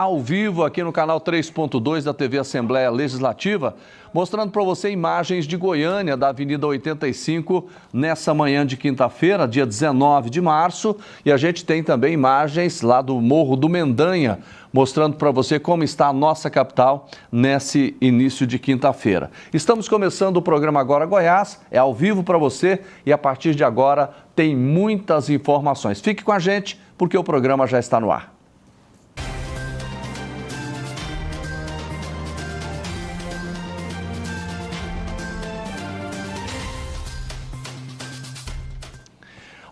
Ao vivo aqui no canal 3.2 da TV Assembleia Legislativa, mostrando para você imagens de Goiânia, da Avenida 85, nessa manhã de quinta-feira, dia 19 de março. E a gente tem também imagens lá do Morro do Mendanha, mostrando para você como está a nossa capital nesse início de quinta-feira. Estamos começando o programa Agora Goiás, é ao vivo para você e a partir de agora tem muitas informações. Fique com a gente porque o programa já está no ar.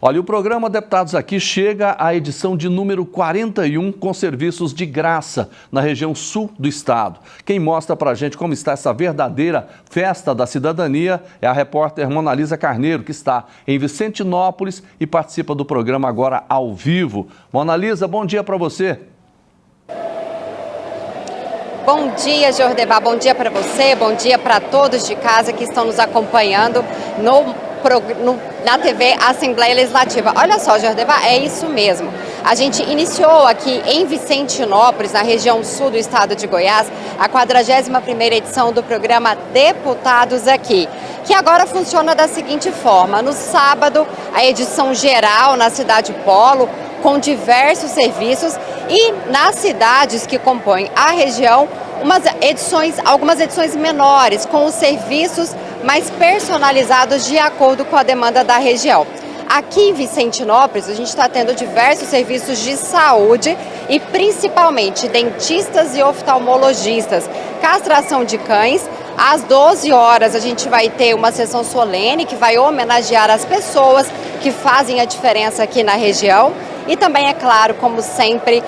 Olha, o programa Deputados Aqui chega à edição de número 41 com serviços de graça na região sul do estado. Quem mostra pra gente como está essa verdadeira festa da cidadania é a repórter Monalisa Carneiro, que está em Vicentinópolis e participa do programa agora ao vivo. Monalisa, bom dia para você. Bom dia, Jordevar, bom dia para você, bom dia para todos de casa que estão nos acompanhando na TV Assembleia Legislativa. Olha só, Jordevar, é isso mesmo. A gente iniciou aqui em Vicentinópolis, na região sul do estado de Goiás, a 41ª edição do programa Deputados Aqui, que agora funciona da seguinte forma. No sábado, a edição geral na Cidade Polo, com diversos serviços, e nas cidades que compõem a região, algumas edições menores, com os serviços mais personalizados de acordo com a demanda da região. Aqui em Vicentinópolis, a gente está tendo diversos serviços de saúde e principalmente dentistas e oftalmologistas, castração de cães. Às 12 horas a gente vai ter uma sessão solene que vai homenagear as pessoas que fazem a diferença aqui na região. E também, é claro, como sempre,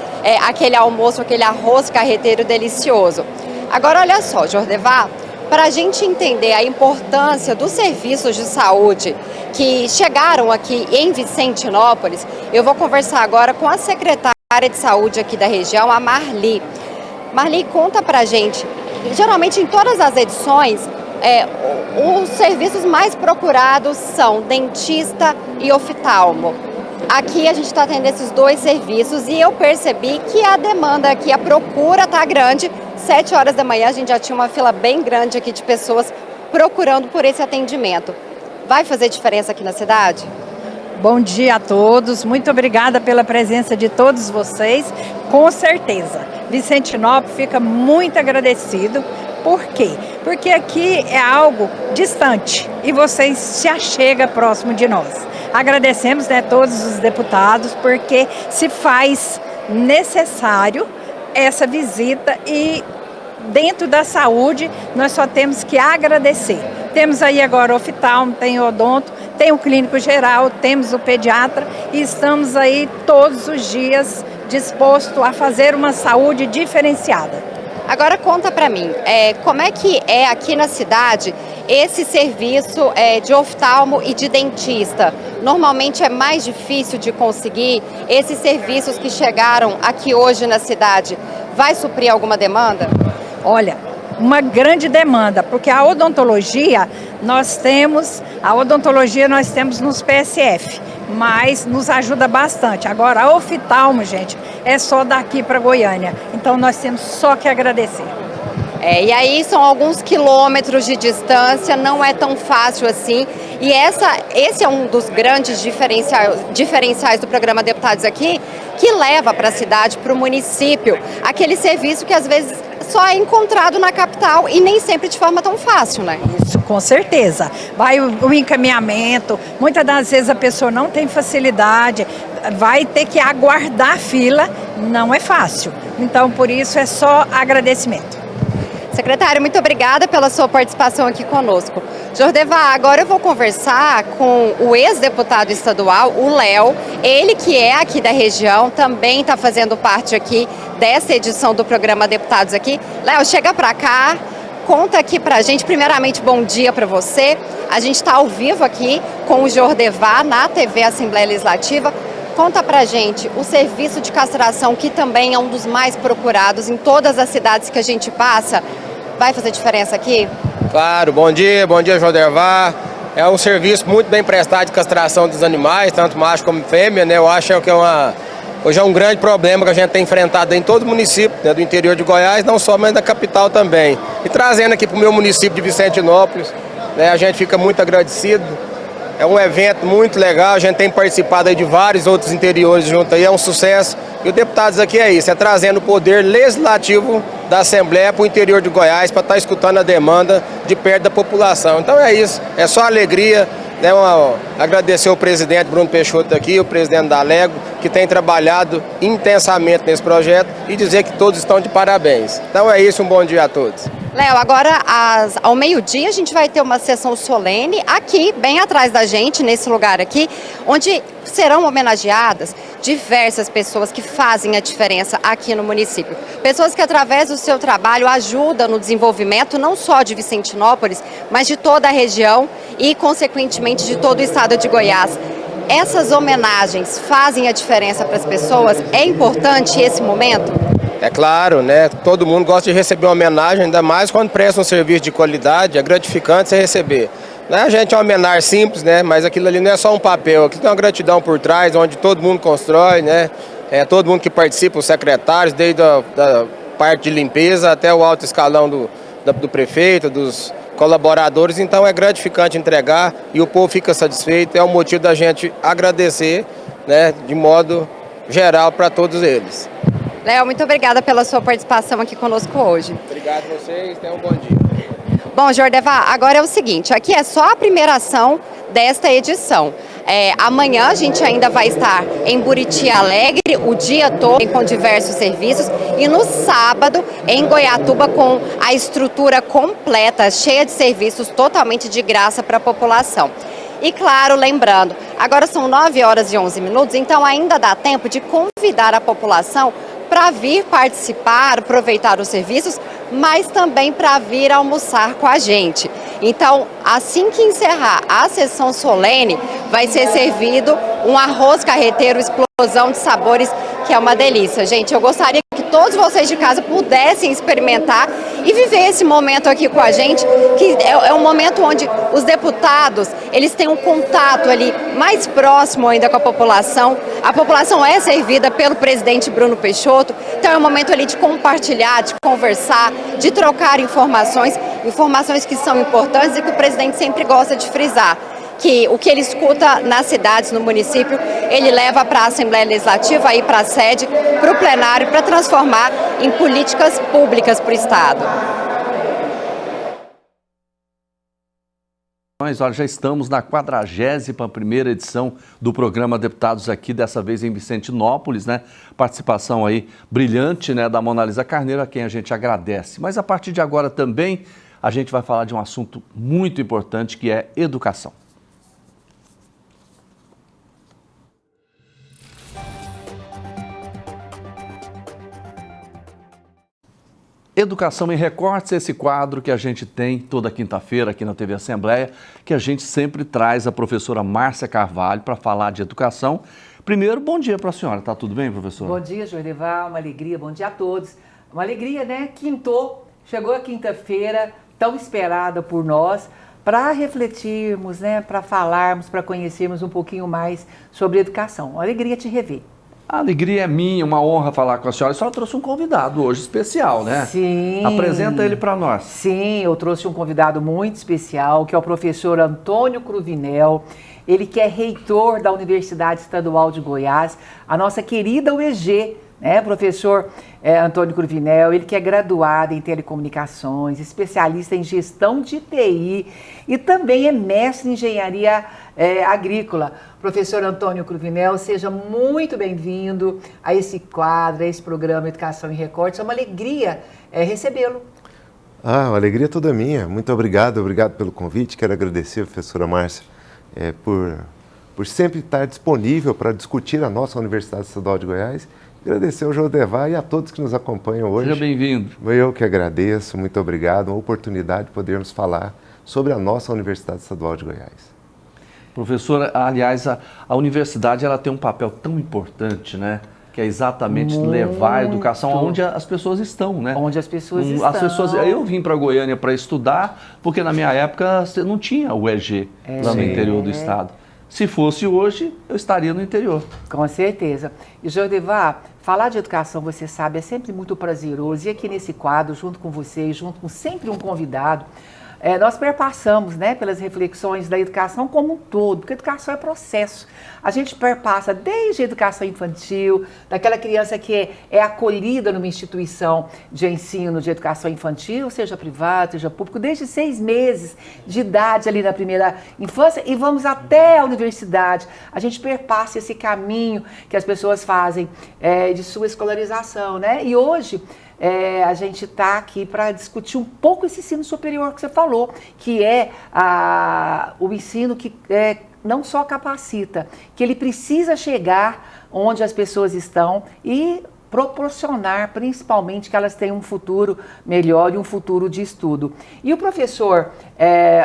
aquele almoço, aquele arroz carreteiro delicioso. Agora, olha só, Jordevar, para a gente entender a importância dos serviços de saúde que chegaram aqui em Vicentinópolis, eu vou conversar agora com a secretária de saúde aqui da região, a Marli. Marli, conta pra gente, geralmente em todas as edições, os serviços mais procurados são dentista e oftalmo. Aqui a gente está tendo esses dois serviços e eu percebi que a demanda aqui, a procura está grande. 7 horas da manhã a gente já tinha uma fila bem grande aqui de pessoas procurando por esse atendimento. Vai fazer diferença aqui na cidade? Bom dia a todos, muito obrigada pela presença de todos vocês. Com certeza, Vicentinópolis fica muito agradecido. Por quê? Porque aqui é algo distante e vocês se achegam próximo de nós. Agradecemos, todos os deputados, porque se faz necessário essa visita e dentro da saúde nós só temos que agradecer. Temos aí agora o oftalmo, tem o odonto, tem o clínico geral, temos o pediatra e estamos aí todos os dias dispostos a fazer uma saúde diferenciada. Agora conta para mim, como é que é aqui na cidade esse serviço de oftalmo e de dentista? Normalmente é mais difícil de conseguir esses serviços que chegaram aqui hoje na cidade. Vai suprir alguma demanda? Olha, uma grande demanda, porque a odontologia nós temos nos PSF, mas nos ajuda bastante. Agora, a oftalmo, gente, é só daqui para Goiânia, então nós temos só que agradecer. E aí são alguns quilômetros de distância, não é tão fácil assim. E esse é um dos grandes diferenciais do programa Deputados Aqui, que leva para a cidade, para o município, aquele serviço que às vezes só é encontrado na capital e nem sempre de forma tão fácil, né? Isso, com certeza. Vai o encaminhamento, muitas das vezes a pessoa não tem facilidade, vai ter que aguardar a fila, não é fácil. Então, por isso, é só agradecimento. Secretário, muito obrigada pela sua participação aqui conosco. Jordevar, agora eu vou conversar com o ex-deputado estadual, o Léo, ele que é aqui da região, também está fazendo parte aqui dessa edição do programa Deputados Aqui. Léo, chega para cá, conta aqui pra gente, primeiramente, bom dia para você. A gente está ao vivo aqui com o Jordevar na TV Assembleia Legislativa. Conta pra gente o serviço de castração, que também é um dos mais procurados em todas as cidades que a gente passa. Vai fazer diferença aqui? Claro, bom dia Jordevar. É um serviço muito bem prestado de castração dos animais, tanto macho como fêmea, né? Eu acho que é hoje é um grande problema que a gente tem enfrentado em todo o município, né, do interior de Goiás, não somente da capital também. E trazendo aqui para o meu município de Vicentinópolis, né, a gente fica muito agradecido. É um evento muito legal, a gente tem participado aí de vários outros interiores junto aí, é um sucesso. E o Deputados aqui é isso, é trazendo o poder legislativo da Assembleia para o interior de Goiás, para estar escutando a demanda de perto da população. Então é isso, é só alegria, né? Agradecer ao presidente Bruno Peixoto aqui, o presidente da Alego, que tem trabalhado intensamente nesse projeto e dizer que todos estão de parabéns. Então é isso, um bom dia a todos. Léo, agora ao meio-dia a gente vai ter uma sessão solene aqui, bem atrás da gente, nesse lugar aqui, onde serão homenageadas diversas pessoas que fazem a diferença aqui no município. Pessoas que através do seu trabalho ajudam no desenvolvimento não só de Vicentinópolis, mas de toda a região e, consequentemente, de todo o estado de Goiás. Essas homenagens fazem a diferença para as pessoas? É importante esse momento? É claro, né? Todo mundo gosta de receber uma homenagem, ainda mais quando presta um serviço de qualidade, é gratificante você receber. A gente é uma homenagem simples, né? Mas aquilo ali não é só um papel, aquilo tem uma gratidão por trás, onde todo mundo constrói, né? Todo mundo que participa, os secretários, desde a da parte de limpeza até o alto escalão do prefeito, dos colaboradores. Então é gratificante entregar e o povo fica satisfeito, é o motivo da gente agradecer, né? De modo geral para todos eles. Léo, muito obrigada pela sua participação aqui conosco hoje. Obrigado a vocês, tenham um bom dia. Bom, Jordevá, agora é o seguinte, aqui é só a primeira ação desta edição. Amanhã a gente ainda vai estar em Buriti Alegre o dia todo com diversos serviços e no sábado em Goiatuba com a estrutura completa, cheia de serviços totalmente de graça para a população. E claro, lembrando, agora são 9h11, então ainda dá tempo de convidar a população para vir participar, aproveitar os serviços, mas também para vir almoçar com a gente. Então, assim que encerrar a sessão solene, vai ser servido um arroz carreteiro, explosão de sabores, que é uma delícia. Gente, eu gostaria que todos vocês de casa pudessem experimentar e viver esse momento aqui com a gente, que é um momento onde os deputados, eles têm um contato ali mais próximo ainda com a população é servida pelo presidente Bruno Peixoto, então é um momento ali de compartilhar, de conversar, de trocar informações que são importantes e que o presidente sempre gosta de frisar, que o que ele escuta nas cidades, no município, ele leva para a Assembleia Legislativa, aí para a sede, para o plenário, para transformar em políticas públicas para o Estado. Olha, já estamos na 41ª edição do programa Deputados aqui, dessa vez em Vicentinópolis, né? Participação aí brilhante, né, da Mona Lisa Carneiro, a quem a gente agradece. Mas a partir de agora também a gente vai falar de um assunto muito importante, que é educação. Educação em Recortes, esse quadro que a gente tem toda quinta-feira aqui na TV Assembleia, que a gente sempre traz a professora Márcia Carvalho para falar de educação. Primeiro, bom dia para a senhora, tá tudo bem, professora? Bom dia, Jordevá, uma alegria, bom dia a todos. Uma alegria, né? Quintou, chegou a quinta-feira, tão esperada por nós, para refletirmos, né? Para falarmos, para conhecermos um pouquinho mais sobre educação. Uma alegria te rever. A alegria é minha, uma honra falar com a senhora. A senhora trouxe um convidado hoje especial, né? Sim. Apresenta ele para nós. Sim, eu trouxe um convidado muito especial, que é o professor Antônio Cruvinel. Ele que é reitor da Universidade Estadual de Goiás, a nossa querida UEG, né? Professor Antônio Cruvinel, ele que é graduado em telecomunicações, especialista em gestão de TI e também é mestre em engenharia agrícola. Professor Antônio Cruvinel, seja muito bem-vindo a esse quadro, a esse programa Educação em Recortes. É uma alegria recebê-lo. A alegria toda minha. Muito obrigado pelo convite. Quero agradecer a professora Márcia por sempre estar disponível para discutir a nossa Universidade Estadual de Goiás. Agradecer ao Jordevá e a todos que nos acompanham hoje. Seja bem-vindo. Eu que agradeço, muito obrigado. Uma oportunidade de podermos falar sobre a nossa Universidade Estadual de Goiás. Professora, aliás, a universidade ela tem um papel tão importante, né? Que é exatamente levar a educação onde as pessoas estão, né? Onde as pessoas estão. Eu vim para Goiânia para estudar, porque na minha época não tinha o EG lá no interior do estado. Se fosse hoje, eu estaria no interior. Com certeza. E, Jordevar, falar de educação, você sabe, é sempre muito prazeroso. E aqui nesse quadro, junto com vocês, junto com sempre um convidado, nós perpassamos, né, pelas reflexões da educação como um todo, porque a educação é processo. A gente perpassa desde a educação infantil, daquela criança que é acolhida numa instituição de ensino de educação infantil, seja privado, seja público, desde 6 meses de idade ali na primeira infância e vamos até a universidade. A gente perpassa esse caminho que as pessoas fazem de sua escolarização, né? E hoje a gente está aqui para discutir um pouco esse ensino superior que você falou, que é o ensino que não só capacita, que ele precisa chegar onde as pessoas estão e proporcionar, principalmente, que elas tenham um futuro melhor e um futuro de estudo. E o professor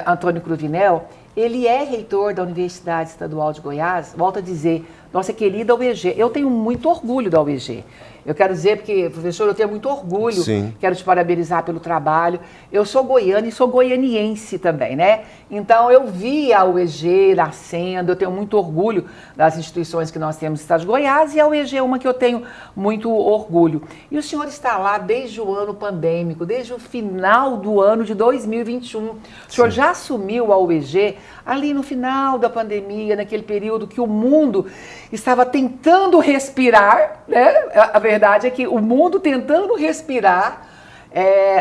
Antônio Cruvinel, ele é reitor da Universidade Estadual de Goiás, volto a dizer, nossa querida UEG. Eu tenho muito orgulho da UEG. Eu quero dizer, porque, professor, eu tenho muito orgulho, Sim. Quero te parabenizar pelo trabalho. Eu sou goiana e sou goianiense também, né? Então, eu vi a UEG nascendo, eu tenho muito orgulho das instituições que nós temos no estado de Goiás, e a UEG é uma que eu tenho muito orgulho. E o senhor está lá desde o ano pandêmico, desde o final do ano de 2021. O senhor já assumiu a UEG ali no final da pandemia, naquele período que o mundo estava tentando respirar, né? A verdade é que o mundo tentando respirar,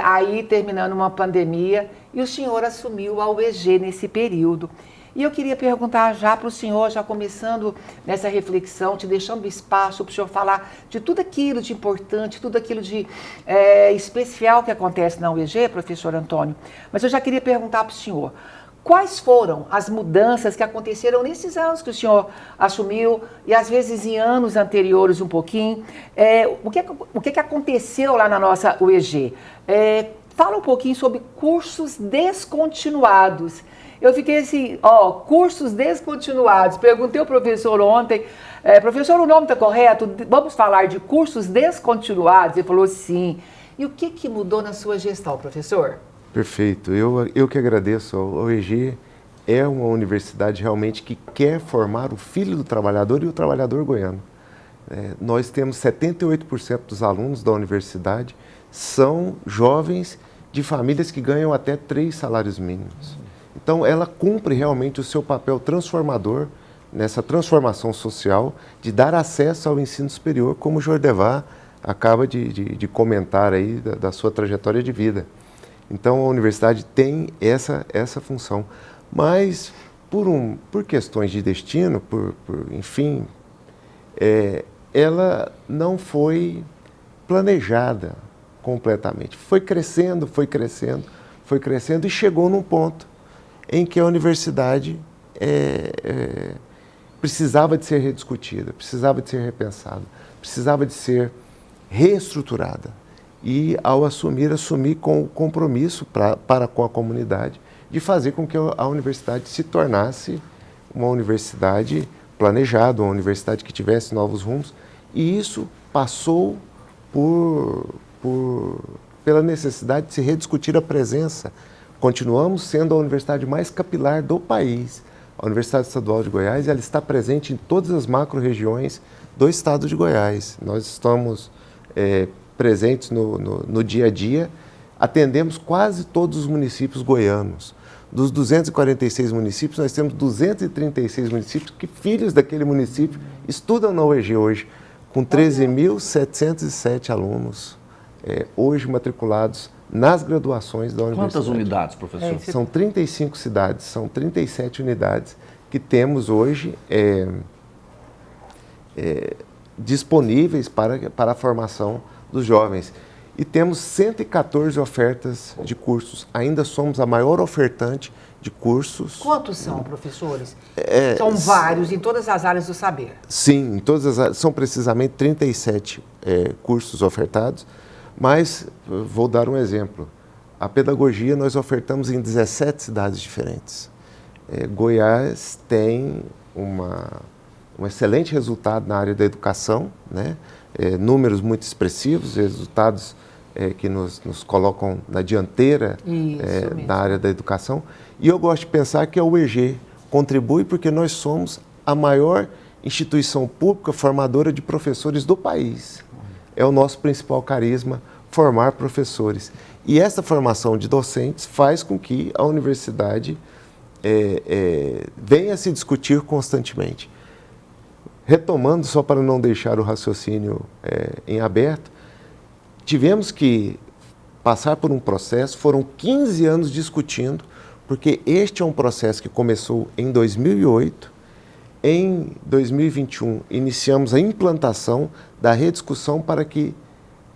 aí terminando uma pandemia, e o senhor assumiu a UEG nesse período. E eu queria perguntar já para o senhor, já começando nessa reflexão, te deixando espaço para o senhor falar de tudo aquilo de importante, tudo aquilo de especial que acontece na UEG, professor Antônio. Mas eu já queria perguntar para o senhor, quais foram as mudanças que aconteceram nesses anos que o senhor assumiu e às vezes em anos anteriores um pouquinho? O que aconteceu lá na nossa UEG? Fala um pouquinho sobre cursos descontinuados. Eu fiquei assim, cursos descontinuados. Perguntei ao professor ontem, professor, o nome está correto? Vamos falar de cursos descontinuados? Ele falou sim. E o que mudou na sua gestão, professor? Perfeito. Eu que agradeço. A UEG é uma universidade realmente que quer formar o filho do trabalhador e o trabalhador goiano. Nós temos 78% dos alunos da universidade são jovens de famílias que ganham até 3 salários mínimos. Então, ela cumpre realmente o seu papel transformador nessa transformação social de dar acesso ao ensino superior, como o Jordevar acaba de comentar aí da sua trajetória de vida. Então, a universidade tem essa função, mas por questões de destino, enfim, ela não foi planejada completamente. Foi crescendo e chegou num ponto em que a universidade precisava de ser rediscutida, precisava de ser repensada, precisava de ser reestruturada. E, ao assumir com o compromisso para com a comunidade de fazer com que a universidade se tornasse uma universidade planejada, uma universidade que tivesse novos rumos. E isso passou pela necessidade de se rediscutir a presença. Continuamos sendo a universidade mais capilar do país. A Universidade Estadual de Goiás, ela está presente em todas as macro-regiões do estado de Goiás. Nós estamos presentes no dia a dia, atendemos quase todos os municípios goianos. Dos 246 municípios, nós temos 236 municípios que filhos daquele município estudam na UEG hoje, com 13.707 alunos hoje matriculados nas graduações da universidade. Quantas unidades, professor? São 35 cidades, são 37 unidades que temos hoje disponíveis para a formação dos jovens. E temos 114 ofertas de cursos. Ainda somos a maior ofertante de cursos. Quantos são, professores? São vários, em todas as áreas do saber. Sim, em todas as áreas. São precisamente 37 cursos ofertados. Mas, vou dar um exemplo. A pedagogia nós ofertamos em 17 cidades diferentes. Goiás tem um excelente resultado na área da educação, né? Números muito expressivos, resultados que nos colocam na dianteira na área da educação. E eu gosto de pensar que a UEG, contribui porque nós somos a maior instituição pública formadora de professores do país. É o nosso principal carisma, formar professores. E essa formação de docentes faz com que a universidade venha a se discutir constantemente. Retomando, só para não deixar o raciocínio em aberto, tivemos que passar por um processo, foram 15 anos discutindo, porque este é um processo que começou em 2008, em 2021 iniciamos a implantação da rediscussão para que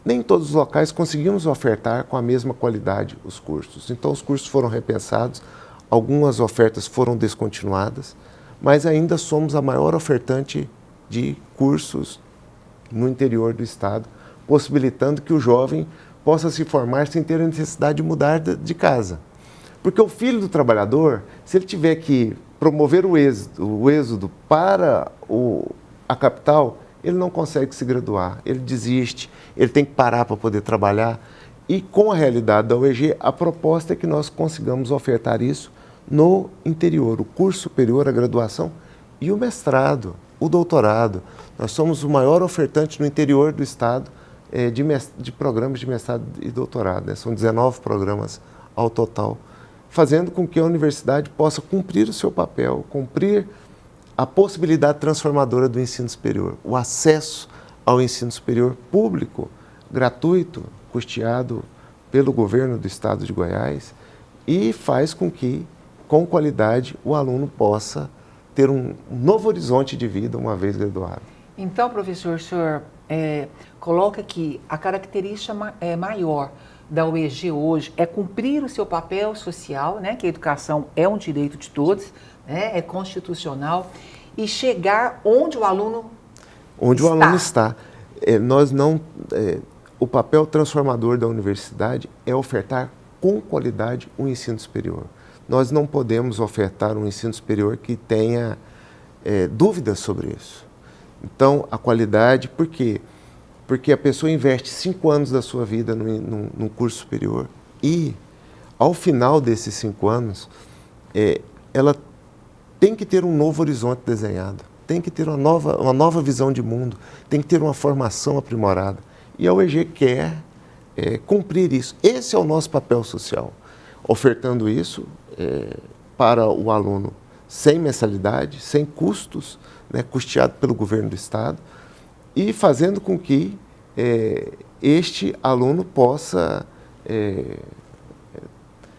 nem todos os locais conseguimos ofertar com a mesma qualidade os cursos. Então os cursos foram repensados, algumas ofertas foram descontinuadas, mas ainda somos a maior ofertante de cursos no interior do estado, possibilitando que o jovem possa se formar sem ter a necessidade de mudar de casa. Porque o filho do trabalhador, se ele tiver que promover o êxodo para a capital, ele não consegue se graduar, ele desiste, ele tem que parar para poder trabalhar. E com a realidade da UEG, a proposta é que nós consigamos ofertar isso no interior, o curso superior, a graduação e o mestrado, o doutorado. Nós somos o maior ofertante no interior do estado de programas de mestrado e doutorado, né? São 19 programas ao total, fazendo com que a universidade possa cumprir o seu papel, cumprir a possibilidade transformadora do ensino superior, o acesso ao ensino superior público, gratuito, custeado pelo governo do estado de Goiás, e faz com que, com qualidade, o aluno possa ter um novo horizonte de vida uma vez graduado. Então, professor, o senhor coloca que a característica maior da UEG hoje é cumprir o seu papel social, né, que a educação é um direito de todos, né, é constitucional, e chegar onde o aluno o aluno está. O papel transformador da universidade é ofertar com qualidade o ensino superior. Nós não podemos ofertar um ensino superior que tenha dúvidas sobre isso. Então, a qualidade, por quê? Porque a pessoa investe 5 anos da sua vida num curso superior e, ao final desses 5 anos, ela tem que ter um novo horizonte desenhado, tem que ter uma nova visão de mundo, tem que ter uma formação aprimorada. E a UEG quer cumprir isso. Esse é o nosso papel social, ofertando isso para o aluno sem mensalidade, sem custos, né, custeado pelo governo do estado, e fazendo com que este aluno possa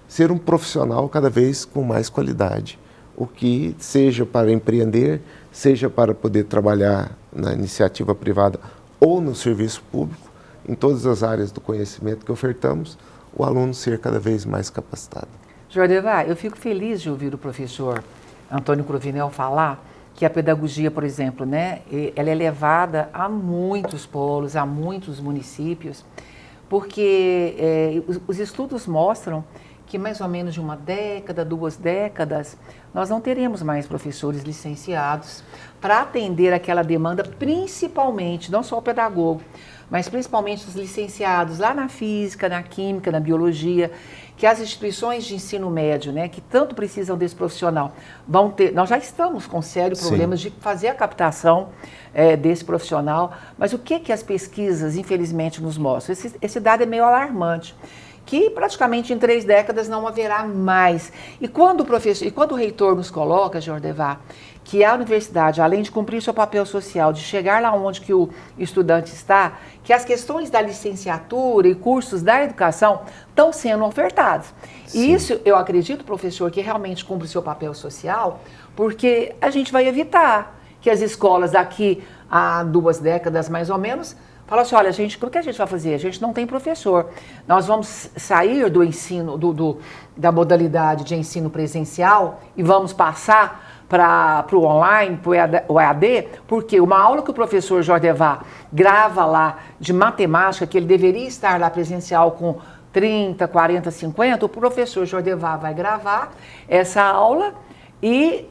ser um profissional cada vez com mais qualidade, o que seja para empreender, seja para poder trabalhar na iniciativa privada ou no serviço público, em todas as áreas do conhecimento que ofertamos, o aluno ser cada vez mais capacitado. Jordevar, eu fico feliz de ouvir o professor Antônio Cruvinel falar que a pedagogia, por exemplo, né, ela é levada a muitos polos, a muitos municípios, porque os estudos mostram que mais ou menos de 1 década, 2 décadas, nós não teremos mais professores licenciados para atender aquela demanda, principalmente, não só o pedagogo, mas principalmente os licenciados lá na física, na química, na biologia, que as instituições de ensino médio, né, que tanto precisam desse profissional, vão ter. Nós já estamos com sérios problemas de fazer a captação desse profissional, mas o que as pesquisas, infelizmente, nos mostram? Esse dado é meio alarmante, que praticamente em 3 décadas não haverá mais. E quando o reitor nos coloca, Jordevar, que a universidade, além de cumprir seu papel social, de chegar lá onde que o estudante está, que as questões da licenciatura e cursos da educação estão sendo ofertados. Sim. E isso, eu acredito, professor, que realmente cumpre seu papel social, porque a gente vai evitar que as escolas daqui a 2 décadas, mais ou menos, falam assim, olha, o que a gente vai fazer? A gente não tem professor. Nós vamos sair do ensino, da modalidade de ensino presencial e vamos passar para o online, para o EAD, porque uma aula que o professor Jordevar grava lá de matemática, que ele deveria estar lá presencial com 30, 40, 50, o professor Jordevar vai gravar essa aula e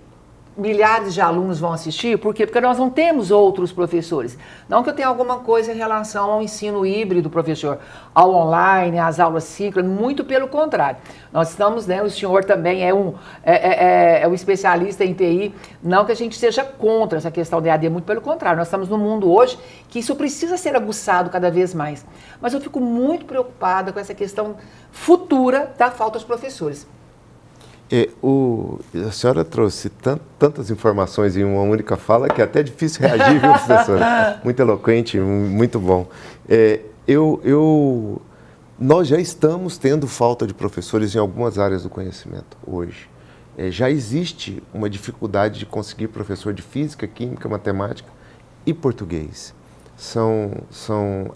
milhares de alunos vão assistir, por quê? Porque nós não temos outros professores. Não que eu tenha alguma coisa em relação ao ensino híbrido, professor, ao online, às aulas síncronas, muito pelo contrário. Nós estamos, né, o senhor também é um especialista em TI, não que a gente seja contra essa questão de EAD, muito pelo contrário. Nós estamos num mundo hoje que isso precisa ser aguçado cada vez mais. Mas eu fico muito preocupada com essa questão futura da falta de professores. A senhora trouxe tantas informações em uma única fala que é até difícil reagir, viu, professora? Muito eloquente, muito bom. Nós já estamos tendo falta de professores em algumas áreas do conhecimento hoje. Já existe uma dificuldade de conseguir professor de física, química, matemática e português. São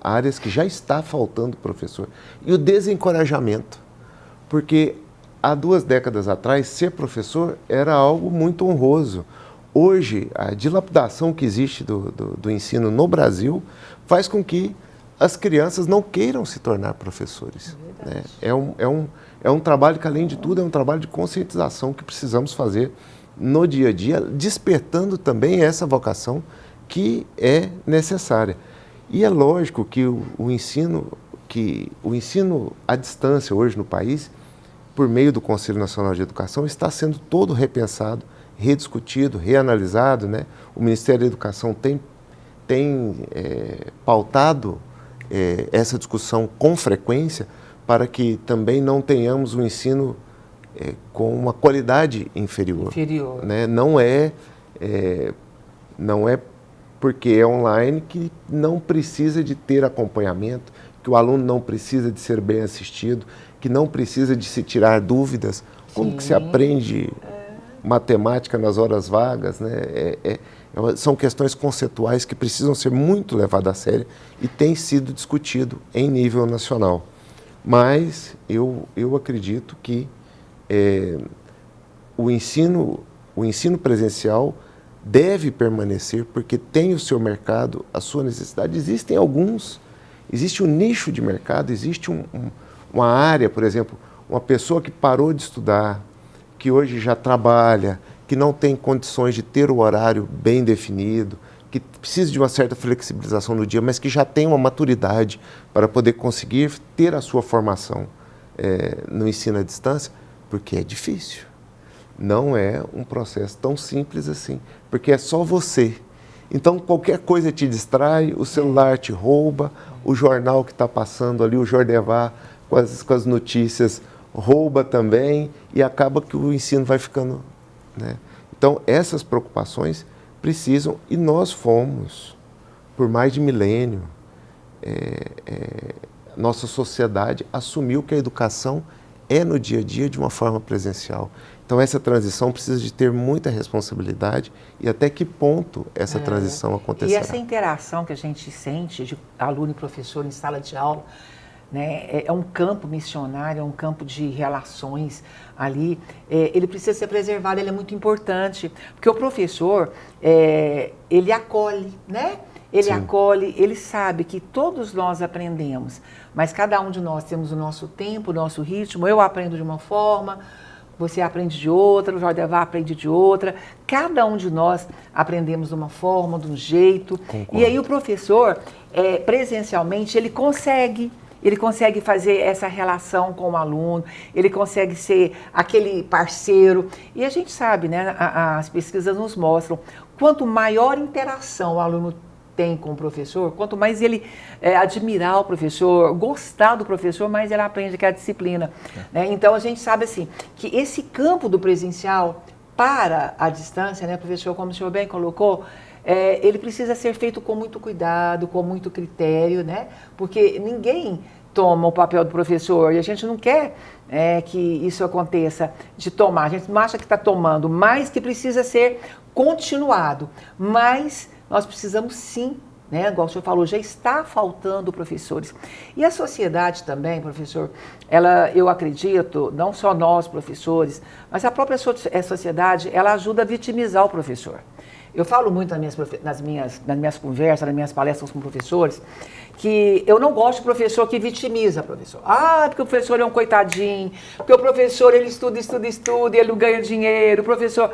áreas que já está faltando professor. E o desencorajamento, porque há 2 décadas atrás, ser professor era algo muito honroso. Hoje, a dilapidação que existe do ensino no Brasil faz com que as crianças não queiram se tornar professores. Né? É um trabalho que, além de tudo, é um trabalho de conscientização que precisamos fazer no dia a dia, despertando também essa vocação que é necessária. E é lógico que o ensino à distância hoje no país, por meio do Conselho Nacional de Educação, está sendo todo repensado, rediscutido, reanalisado, né? O Ministério da Educação tem pautado essa discussão com frequência para que também não tenhamos um ensino com uma qualidade inferior. Né? Não é porque é online que não precisa de ter acompanhamento, que o aluno não precisa de ser bem assistido, que não precisa de se tirar dúvidas. Como que se aprende matemática nas horas vagas, né? São questões conceituais que precisam ser muito levadas a sério e tem sido discutido em nível nacional. Mas eu acredito que o ensino presencial deve permanecer porque tem o seu mercado, a sua necessidade. Existe um nicho de mercado, existe uma área, por exemplo, uma pessoa que parou de estudar, que hoje já trabalha, que não tem condições de ter o horário bem definido, que precisa de uma certa flexibilização no dia, mas que já tem uma maturidade para poder conseguir ter a sua formação no ensino à distância, porque é difícil. Não é um processo tão simples assim, porque é só você. Então, qualquer coisa te distrai, o celular te rouba, o jornal que está passando ali, o Jordevá, com as notícias, rouba também, e acaba que o ensino vai ficando... Né? Então, essas preocupações precisam, e nós fomos, por mais de milênio, nossa sociedade assumiu que a educação é no dia a dia de uma forma presencial. Então, essa transição precisa de ter muita responsabilidade e até que ponto essa transição acontecerá. E essa interação que a gente sente de aluno e professor em sala de aula, né, é um campo missionário, é um campo de relações ali, ele precisa ser preservado, ele é muito importante, porque o professor, ele acolhe, né? Ele acolhe, ele sabe que todos nós aprendemos, mas cada um de nós temos o nosso tempo, o nosso ritmo. Eu aprendo de uma forma, você aprende de outra, o Jordevá aprende de outra. Cada um de nós aprendemos de uma forma, de um jeito. Concordo. E aí o professor, presencialmente, ele consegue fazer essa relação com o aluno, ele consegue ser aquele parceiro. E a gente sabe, né, as pesquisas nos mostram, quanto maior interação o aluno tem com o professor, quanto mais ele admirar o professor, gostar do professor, mais ele aprende que é a disciplina. Né? Então, a gente sabe assim, que esse campo do presencial para a distância, né, professor, como o senhor bem colocou, ele precisa ser feito com muito cuidado, com muito critério, né? Porque ninguém toma o papel do professor e a gente não quer que isso aconteça de tomar. A gente não acha que está tomando, mas que precisa ser continuado. Mas nós precisamos sim, né? Igual o senhor falou, já está faltando professores. E a sociedade também, professor, eu acredito, não só nós professores, mas a própria sociedade, ela ajuda a vitimizar o professor. Eu falo muito nas minhas conversas, nas minhas palestras com professores, que eu não gosto de professor que vitimiza professor. Porque o professor é um coitadinho, porque o professor ele estuda, ele não ganha dinheiro, o professor...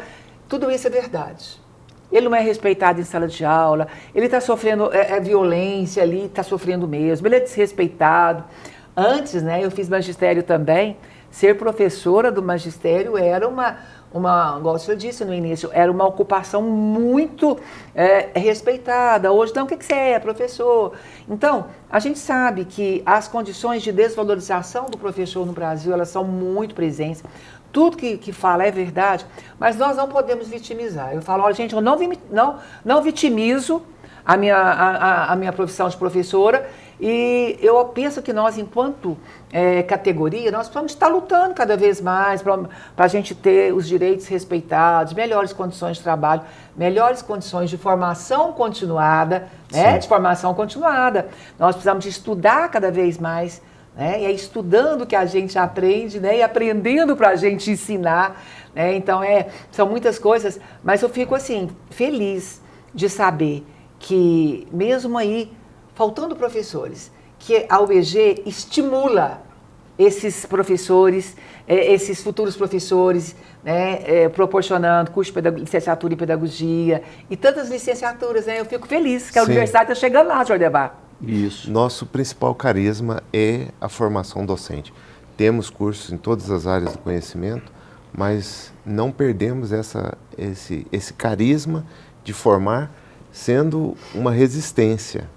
tudo isso é verdade. Ele não é respeitado em sala de aula, ele está sofrendo violência ali, está sofrendo mesmo, ele é desrespeitado. Antes, né, eu fiz magistério também, ser professora do magistério era igual o senhor disse no início, era uma ocupação muito respeitada. Hoje não, o que você é, professor? Então, a gente sabe que as condições de desvalorização do professor no Brasil, elas são muito presentes. Tudo que fala é verdade, mas nós não podemos vitimizar. Eu falo, olha, gente, eu não vitimizo a minha profissão de professora, e eu penso que nós, enquanto categoria, nós precisamos estar lutando cada vez mais para a gente ter os direitos respeitados, melhores condições de trabalho, melhores condições de formação continuada, né? De formação continuada. Nós precisamos de estudar cada vez mais, né? E é estudando que a gente aprende, né? E aprendendo para a gente ensinar, né? Então, são muitas coisas, mas eu fico assim, feliz de saber que mesmo aí, faltando professores, que a UEG estimula esses professores, esses futuros professores, né, proporcionando curso de licenciatura em pedagogia e tantas licenciaturas, né? Eu fico feliz que a universidade está chegando lá, Jordevar. Isso. Nosso principal carisma é a formação docente. Temos cursos em todas as áreas do conhecimento, mas não perdemos esse carisma de formar, sendo uma resistência.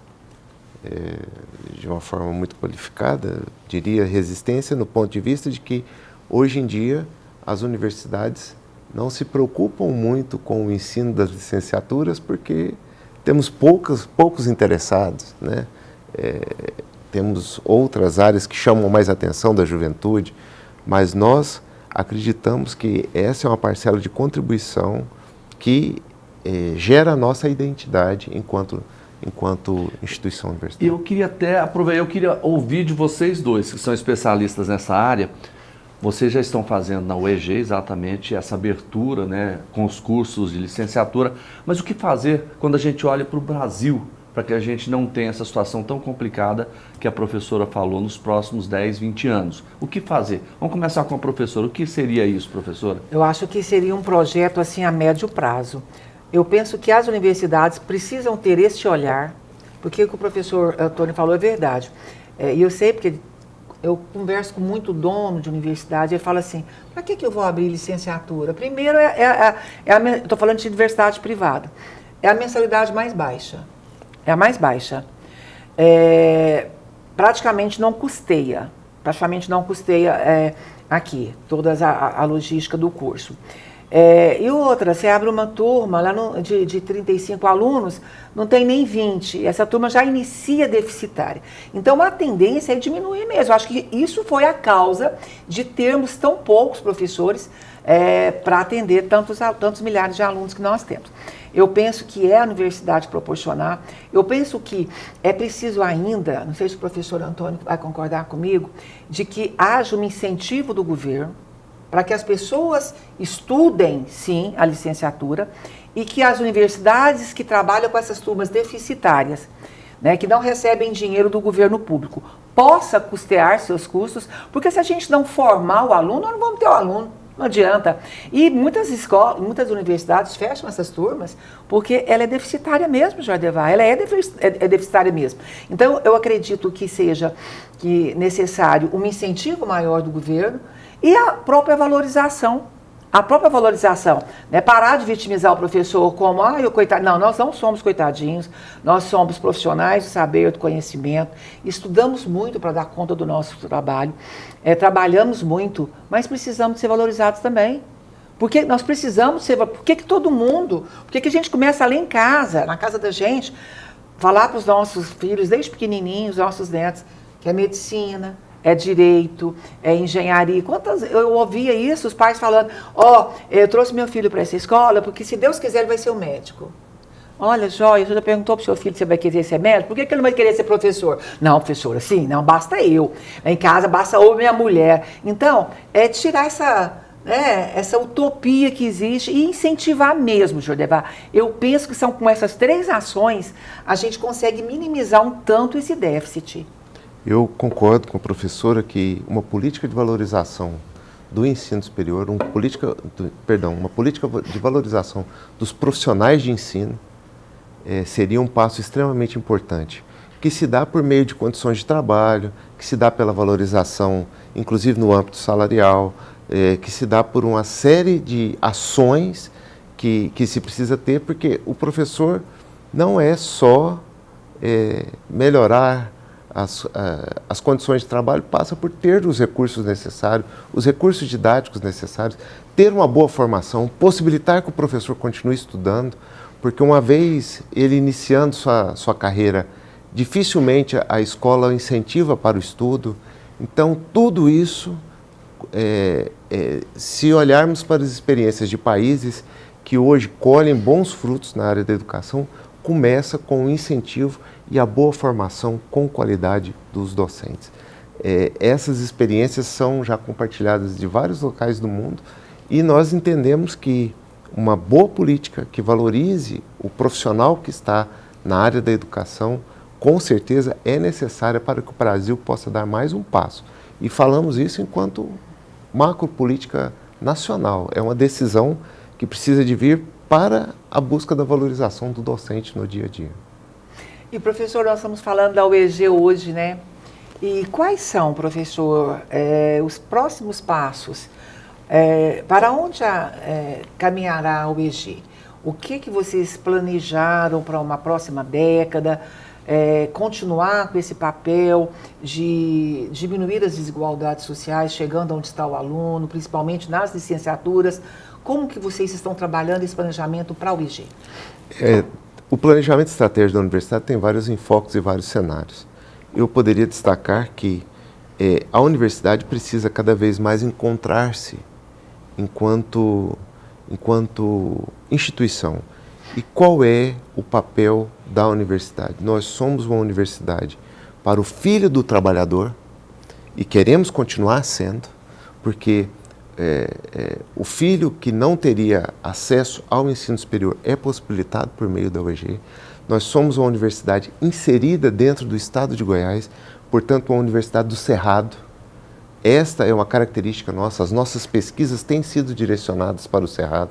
De uma forma muito qualificada, diria resistência no ponto de vista de que hoje em dia as universidades não se preocupam muito com o ensino das licenciaturas porque temos poucos interessados, né? Temos outras áreas que chamam mais a atenção da juventude, mas nós acreditamos que essa é uma parcela de contribuição que gera a nossa identidade enquanto instituição universitária. Eu queria até aproveitar, eu queria ouvir de vocês dois, que são especialistas nessa área. Vocês já estão fazendo na UEG exatamente essa abertura, né, com os cursos de licenciatura, mas o que fazer quando a gente olha para o Brasil, para que a gente não tenha essa situação tão complicada que a professora falou nos próximos 10, 20 anos? O que fazer? Vamos começar com a professora. O que seria isso, professora? Eu acho que seria um projeto assim a médio prazo. Eu penso que as universidades precisam ter esse olhar, porque o que o professor Antônio falou é verdade. E eu sei porque eu converso com muito dono de universidade, ele fala assim, para que eu vou abrir licenciatura? Primeiro, estou falando de universidade privada, é a mensalidade mais baixa. É a mais baixa. Praticamente não custeia aqui, toda a logística do curso. E outra, você abre uma turma lá de 35 alunos, não tem nem 20, essa turma já inicia deficitária. Então a tendência é diminuir mesmo. Acho que isso foi a causa de termos tão poucos professores para atender tantos milhares de alunos que nós temos. Eu penso que a universidade proporcionar, eu penso que é preciso ainda, não sei se o professor Antônio vai concordar comigo, de que haja um incentivo do governo para que as pessoas estudem, sim, a licenciatura e que as universidades que trabalham com essas turmas deficitárias, né, que não recebem dinheiro do governo público, possa custear seus custos, porque se a gente não formar o aluno, nós não vamos ter o aluno. Não adianta. E muitas escolas, muitas universidades fecham essas turmas porque ela é deficitária mesmo, Jordevar. Ela é deficitária mesmo. Então, eu acredito que seja necessário um incentivo maior do governo e a própria valorização. Né? Parar de vitimizar o professor como, eu coitado. Não, nós não somos coitadinhos, nós somos profissionais do saber, do conhecimento, estudamos muito para dar conta do nosso trabalho, trabalhamos muito, mas precisamos ser valorizados também. Porque nós precisamos ser, por que todo mundo, por que a gente começa ali em casa, na casa da gente, falar para os nossos filhos, desde pequenininhos, nossos netos, que é medicina, é direito, é engenharia. Eu ouvia isso, os pais falando, eu trouxe meu filho para essa escola, porque se Deus quiser ele vai ser um médico. Olha, Jóia, você já perguntou para o seu filho se você vai querer ser médico? Por que ele não vai querer ser professor? Não, professora, sim, não, basta eu. Em casa basta eu e minha mulher. Então, tirar essa utopia que existe e incentivar mesmo, Jordevar. Eu penso que são com essas 3 ações, a gente consegue minimizar um tanto esse déficit. Eu concordo com a professora que uma política de valorização do ensino superior, uma política de valorização dos profissionais de ensino, seria um passo extremamente importante, que se dá por meio de condições de trabalho, que se dá pela valorização, inclusive no âmbito salarial, que se dá por uma série de ações que se precisa ter, porque o professor não é só melhorar as condições de trabalho, passa por ter os recursos necessários, os recursos didáticos necessários, ter uma boa formação, possibilitar que o professor continue estudando, porque uma vez ele iniciando sua carreira, dificilmente a escola o incentiva para o estudo. Então, tudo isso, se olharmos para as experiências de países que hoje colhem bons frutos na área da educação, começa com o incentivo e a boa formação com qualidade dos docentes. Essas experiências são já compartilhadas de vários locais do mundo e nós entendemos que uma boa política que valorize o profissional que está na área da educação, com certeza é necessária para que o Brasil possa dar mais um passo. E falamos isso enquanto macropolítica nacional. É uma decisão que precisa de vir para a busca da valorização do docente no dia a dia. E, professor, nós estamos falando da UEG hoje, né? E quais são, professor, os próximos passos? Para onde caminhará a UEG? O que vocês planejaram para uma próxima década? Continuar com esse papel de diminuir as desigualdades sociais, chegando onde está o aluno, principalmente nas licenciaturas. Como que vocês estão trabalhando esse planejamento para a UEG? O planejamento estratégico da universidade tem vários enfoques e vários cenários. Eu poderia destacar que a universidade precisa cada vez mais encontrar-se enquanto instituição. E qual é o papel da universidade? Nós somos uma universidade para o filho do trabalhador e queremos continuar sendo, porque o filho que não teria acesso ao ensino superior é possibilitado por meio da UEG. Nós somos uma universidade inserida dentro do estado de Goiás, portanto, uma universidade do Cerrado. Esta é uma característica nossa, as nossas pesquisas têm sido direcionadas para o Cerrado,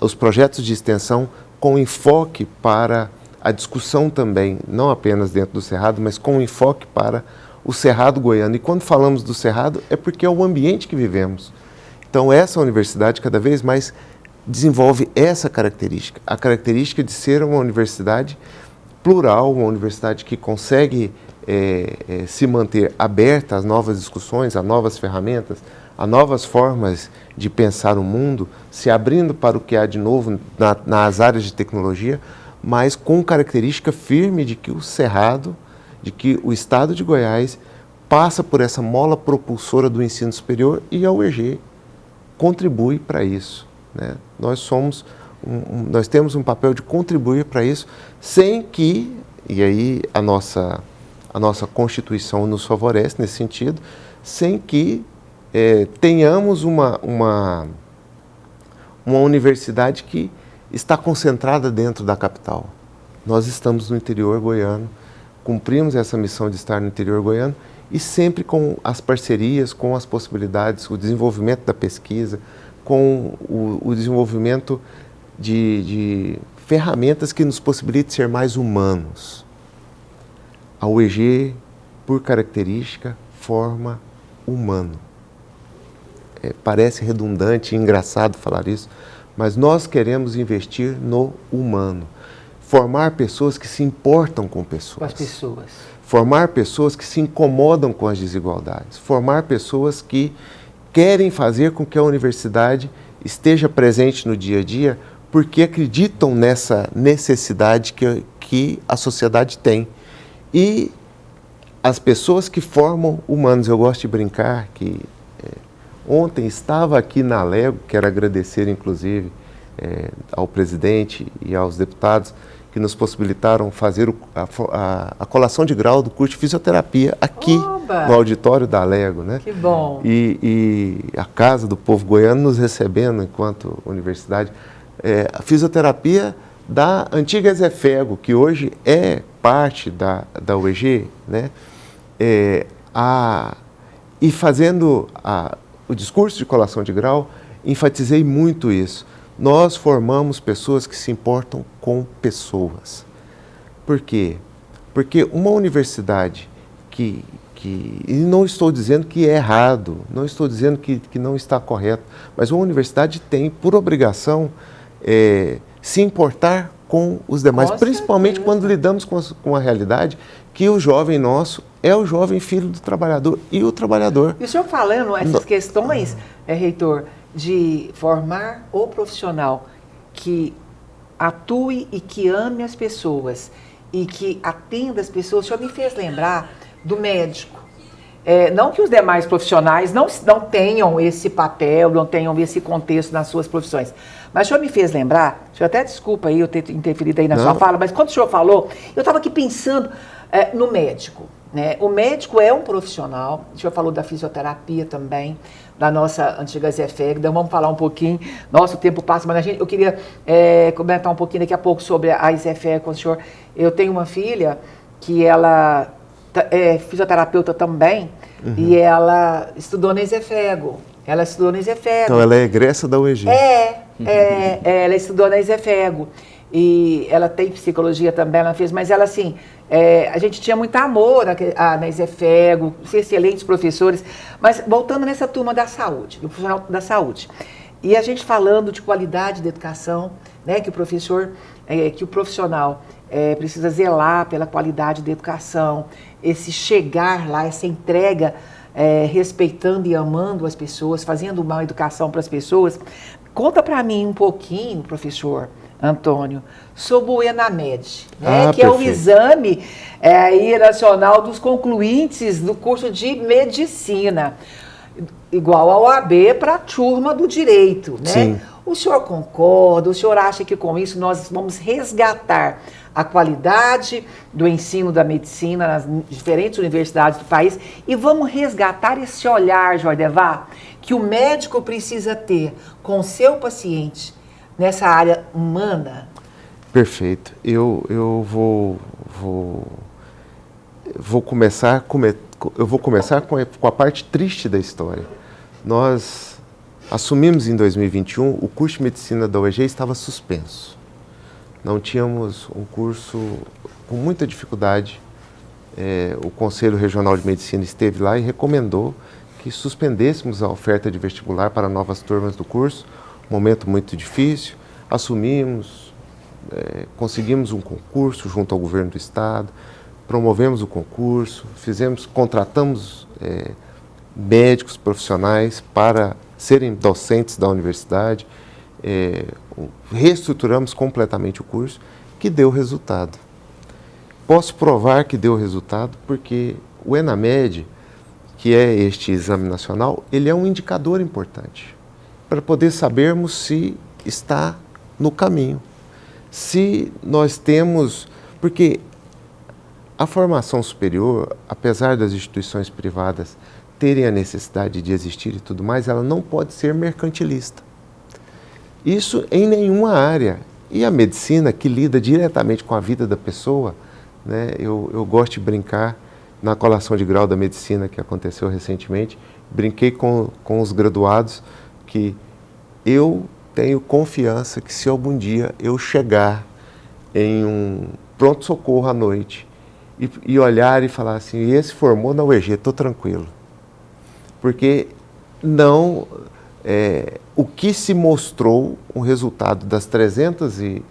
os projetos de extensão com enfoque para a discussão também, não apenas dentro do Cerrado, mas com enfoque para o Cerrado goiano. E quando falamos do Cerrado, é porque é o ambiente que vivemos. Então, essa universidade cada vez mais desenvolve essa característica, a característica de ser uma universidade plural, uma universidade que consegue se manter aberta às novas discussões, a novas ferramentas, a novas formas de pensar o mundo, se abrindo para o que há de novo nas áreas de tecnologia, mas com característica firme de que o Cerrado, de que o estado de Goiás passa por essa mola propulsora do ensino superior e a UEG contribui para isso, né? Nós temos um papel de contribuir para isso, sem que, e aí a nossa Constituição nos favorece nesse sentido, sem que tenhamos uma universidade que está concentrada dentro da capital. Nós estamos no interior goiano, cumprimos essa missão de estar no interior goiano e sempre com as parcerias, com as possibilidades, o desenvolvimento da pesquisa, com o desenvolvimento de ferramentas que nos possibilitem ser mais humanos. A UEG, por característica, forma humano. Parece redundante e engraçado falar isso, mas nós queremos investir no humano. Formar pessoas que se importam com pessoas. Com as pessoas. Formar pessoas que se incomodam com as desigualdades. Formar pessoas que querem fazer com que a universidade esteja presente no dia a dia porque acreditam nessa necessidade que a sociedade tem. E as pessoas que formam humanos, eu gosto de brincar que ontem estava aqui na Alego, quero agradecer inclusive ao presidente e aos deputados que nos possibilitaram fazer a colação de grau do curso de fisioterapia aqui no auditório da Alego, né? Que bom! E a Casa do Povo Goiano nos recebendo enquanto universidade. A fisioterapia da antiga Zefego, que hoje é parte da UEG, né? E fazendo o discurso de colação de grau, enfatizei muito isso. Nós formamos pessoas que se importam com pessoas. Por quê? Porque uma universidade e não estou dizendo que é errado, não estou dizendo que não está correto, mas uma universidade tem, por obrigação, se importar com os demais, principalmente quando lidamos com a realidade que o jovem nosso é o jovem filho do trabalhador e o trabalhador. E o senhor falando essas questões, reitor, de formar o profissional que atue e que ame as pessoas e que atenda as pessoas, o senhor me fez lembrar do médico. Não que os demais profissionais não tenham esse papel, não tenham esse contexto nas suas profissões, mas o senhor me fez lembrar, o senhor até desculpa aí eu ter interferido aí na sua fala, mas quando o senhor falou, eu estava aqui pensando no médico. Né? O médico é um profissional, o senhor falou da fisioterapia também, da nossa antiga ZFEG, então vamos falar um pouquinho, nosso tempo passa, mas eu queria comentar um pouquinho daqui a pouco sobre a ZFEG com o senhor. Eu tenho uma filha que ela é fisioterapeuta também, e ela estudou na Isefego. Então ela é egressa da UEG. Ela estudou na Isefego. E ela tem psicologia também, ela fez, mas ela assim, a gente tinha muito amor na Isefego, excelentes professores, mas voltando nessa turma da saúde, do profissional da saúde. E a gente falando de qualidade da educação, né, que o profissional precisa zelar pela qualidade da educação, esse chegar lá, essa entrega, respeitando e amando as pessoas, fazendo uma educação para as pessoas. Conta para mim um pouquinho, professor Antônio, sobre o ENAMED, né, que é o exame nacional dos concluintes do curso de medicina, igual ao OAB para a turma do direito, né? Sim. O senhor concorda? O senhor acha que com isso nós vamos resgatar a qualidade do ensino da medicina nas diferentes universidades do país e vamos resgatar esse olhar, Jordevar, que o médico precisa ter com o seu paciente nessa área humana? Perfeito. Eu vou começar com a parte triste da história. Nós assumimos em 2021, o curso de medicina da UEG estava suspenso. Não tínhamos um curso com muita dificuldade. O Conselho Regional de Medicina esteve lá e recomendou que suspendêssemos a oferta de vestibular para novas turmas do curso. Momento muito difícil. Assumimos, conseguimos um concurso junto ao governo do estado, promovemos o concurso, contratamos médicos profissionais para serem docentes da universidade, reestruturamos completamente o curso, que deu resultado. Posso provar que deu resultado porque o ENAMED, que é este exame nacional, ele é um indicador importante para poder sabermos se está no caminho. Se nós temos... Porque a formação superior, apesar das instituições privadas terem a necessidade de existir e tudo mais, ela não pode ser mercantilista. Isso em nenhuma área. E a medicina, que lida diretamente com a vida da pessoa, né? Eu gosto de brincar na colação de grau da medicina que aconteceu recentemente, brinquei com os graduados que eu tenho confiança que se algum dia eu chegar em um pronto-socorro à noite e olhar e falar assim, esse formou na UEG, estou tranquilo. Porque não... o que se mostrou um resultado das 300 e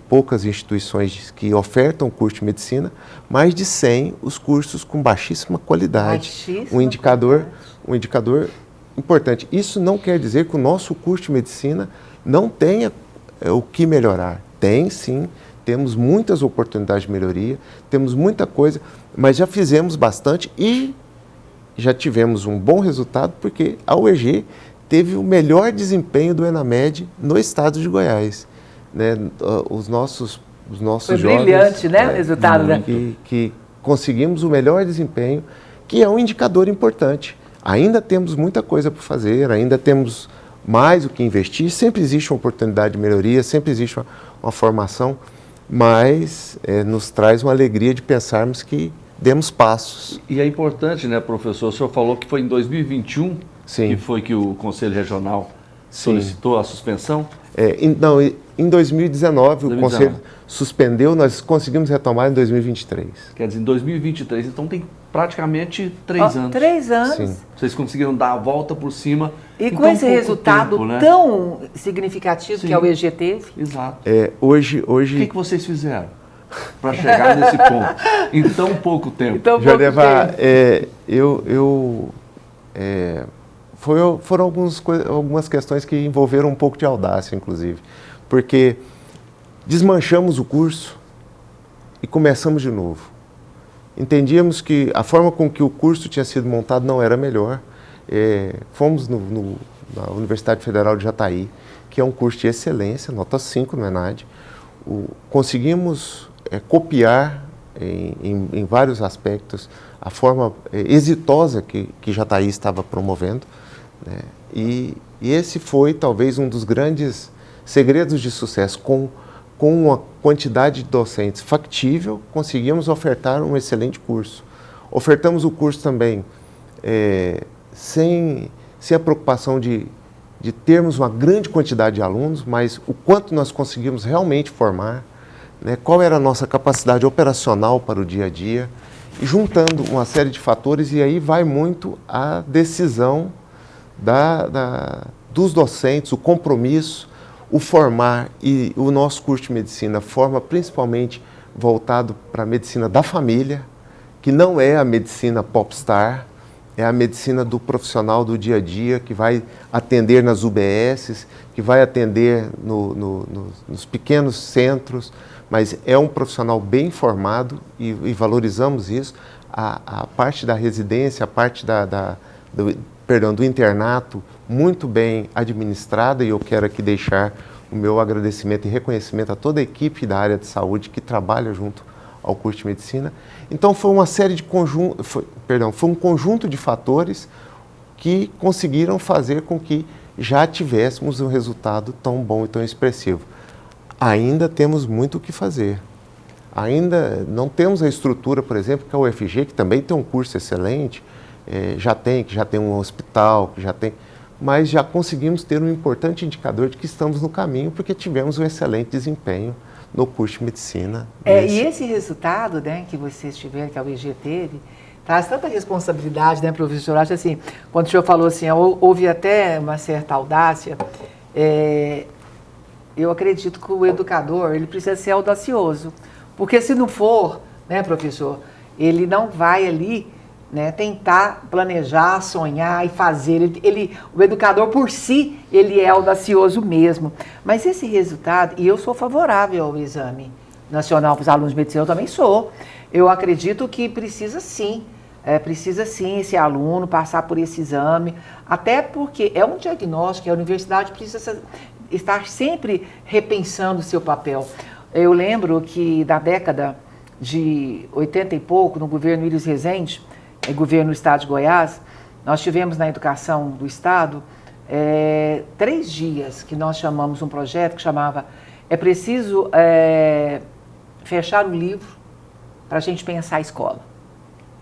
poucas instituições que ofertam curso de medicina, mais de 100 os cursos com baixíssima qualidade. Um indicador importante. Isso não quer dizer que o nosso curso de medicina não tenha o que melhorar. Tem sim, temos muitas oportunidades de melhoria, temos muita coisa, mas já fizemos bastante e já tivemos um bom resultado porque a UEG teve o melhor desempenho do ENAMED no estado de Goiás. Né? Os nossos Foi jovens... brilhante, né? O resultado, né? Que conseguimos o melhor desempenho, que é um indicador importante. Ainda temos muita coisa para fazer, ainda temos mais o que investir, sempre existe uma oportunidade de melhoria, sempre existe uma formação, mas nos traz uma alegria de pensarmos que demos passos. E é importante, né, professor? O senhor falou que foi em 2021 Sim. Que foi que o Conselho Regional solicitou a suspensão? Em 2019 o Conselho suspendeu, nós conseguimos retomar em 2023. Quer dizer, em 2023, então tem praticamente 3 anos. 3 anos. Sim. Vocês conseguiram dar a volta por cima. E com esse resultado tempo, né? Tão significativo que a UEG teve. Exato. Hoje... O que vocês fizeram para chegar nesse ponto em tão pouco tempo? Jordevar, foram algumas questões que envolveram um pouco de audácia, inclusive, porque desmanchamos o curso e começamos de novo. Entendíamos que a forma com que o curso tinha sido montado não era melhor. Fomos na Universidade Federal de Jataí, que é um curso de excelência, nota 5 no ENAD. Conseguimos copiar em vários aspectos a forma exitosa que Jataí estava promovendo, né? E esse foi talvez um dos grandes segredos de sucesso. Com uma quantidade de docentes factível, conseguimos ofertar um excelente curso. Ofertamos o curso também sem a preocupação de termos uma grande quantidade de alunos, mas o quanto nós conseguimos realmente formar, né, qual era a nossa capacidade operacional para o dia a dia, e juntando uma série de fatores, e aí vai muito a decisão dos docentes, o compromisso, o formar, e o nosso curso de medicina forma principalmente voltado para a medicina da família, que não é a medicina popstar, é a medicina do profissional do dia a dia, que vai atender nas UBSs, que vai atender nos pequenos centros, mas é um profissional bem formado e valorizamos isso. A parte da residência, a parte do internato, muito bem administrada, e eu quero aqui deixar o meu agradecimento e reconhecimento a toda a equipe da área de saúde que trabalha junto ao curso de medicina. Então foi uma série de foi um conjunto de fatores que conseguiram fazer com que já tivéssemos um resultado tão bom e tão expressivo. Ainda temos muito o que fazer. Ainda não temos a estrutura, por exemplo, que a UFG, que também tem um curso excelente, que já tem um hospital, mas já conseguimos ter um importante indicador de que estamos no caminho, porque tivemos um excelente desempenho no curso de medicina. E esse resultado, né, que vocês tiveram, que a UEG teve, traz tanta responsabilidade, né, professor? Acho assim, quando o senhor falou assim, houve até uma certa audácia, eu acredito que o educador, ele precisa ser audacioso, porque se não for, né, professor, ele não vai ali, né, tentar planejar, sonhar e fazer. O educador por si, ele é audacioso mesmo. Mas esse resultado, e eu sou favorável ao exame nacional para os alunos de medicina, eu também sou. Eu acredito que precisa sim esse aluno passar por esse exame, até porque é um diagnóstico, a universidade precisa estar sempre repensando o seu papel. Eu lembro que na década de 80 e pouco, no governo Íris Rezende, governo do estado de Goiás, nós tivemos na educação do estado 3 dias que nós chamamos um projeto que chamava É Preciso Fechar o Livro para a gente pensar a escola.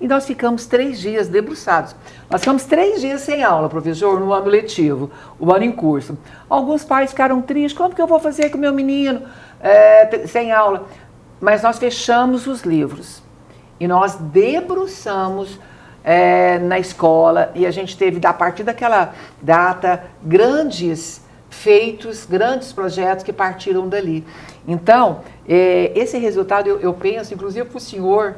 E nós ficamos 3 dias debruçados. Nós ficamos 3 dias sem aula, professor, no ano letivo, o ano em curso. Alguns pais ficaram tristes, como que eu vou fazer com o meu menino sem aula? Mas nós fechamos os livros e nós debruçamos na escola, e a gente teve, a partir daquela data, grandes feitos, grandes projetos que partiram dali. Então, esse resultado, eu penso, inclusive para o senhor,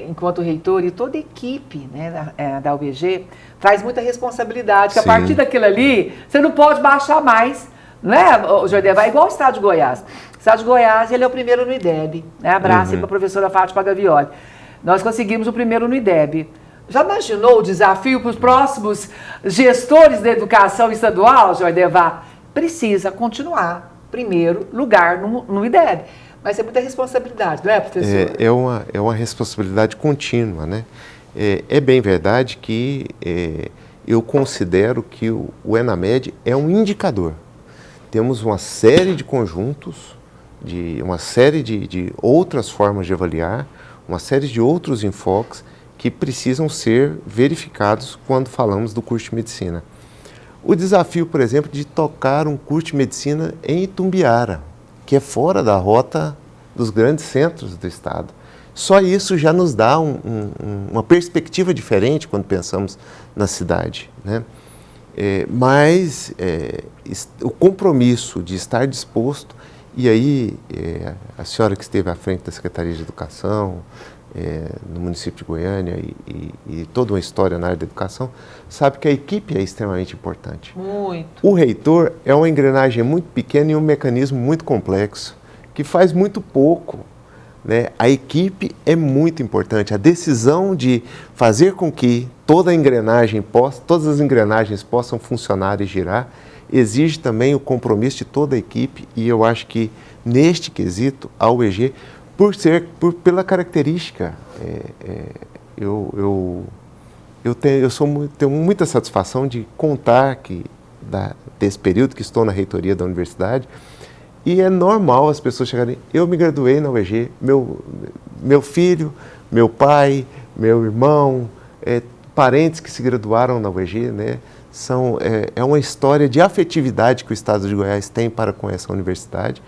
enquanto reitor, e toda a equipe, né, da UEG, traz muita responsabilidade, que a partir daquilo ali, você não pode baixar mais, né, Jordevar? É igual o estado de Goiás. O estado de Goiás, ele é o primeiro no IDEB, né? Abraço aí para a professora Fátima Gavioli. Nós conseguimos o primeiro no IDEB. Já imaginou o desafio para os próximos gestores da educação estadual, Jordevar? Precisa continuar primeiro lugar no IDEB. Mas é muita responsabilidade, não é, professor? É uma responsabilidade contínua, né? É bem verdade que eu considero que o ENAMED é um indicador. Temos uma série de conjuntos, uma série de outras formas de avaliar, uma série de outros enfoques que precisam ser verificados quando falamos do curso de medicina. O desafio, por exemplo, de tocar um curso de medicina em Itumbiara, que é fora da rota dos grandes centros do estado. Só isso já nos dá uma perspectiva diferente quando pensamos na cidade, né? Mas o compromisso de estar disposto, e aí a senhora que esteve à frente da Secretaria de Educação, no município de Goiânia e toda uma história na área da educação, sabe que a equipe é extremamente importante. Muito. O reitor é uma engrenagem muito pequena e um mecanismo muito complexo, que faz muito pouco, né? A equipe é muito importante. A decisão de fazer com que todas as engrenagens possam funcionar e girar, exige também o compromisso de toda a equipe, e eu acho que neste quesito, a UEG, pela característica, eu tenho muita satisfação de contar desse período que estou na reitoria da universidade, e é normal as pessoas chegarem, eu me graduei na UEG, meu filho, meu pai, meu irmão, parentes que se graduaram na UEG, né? É uma história de afetividade que o Estado de Goiás tem para com essa universidade,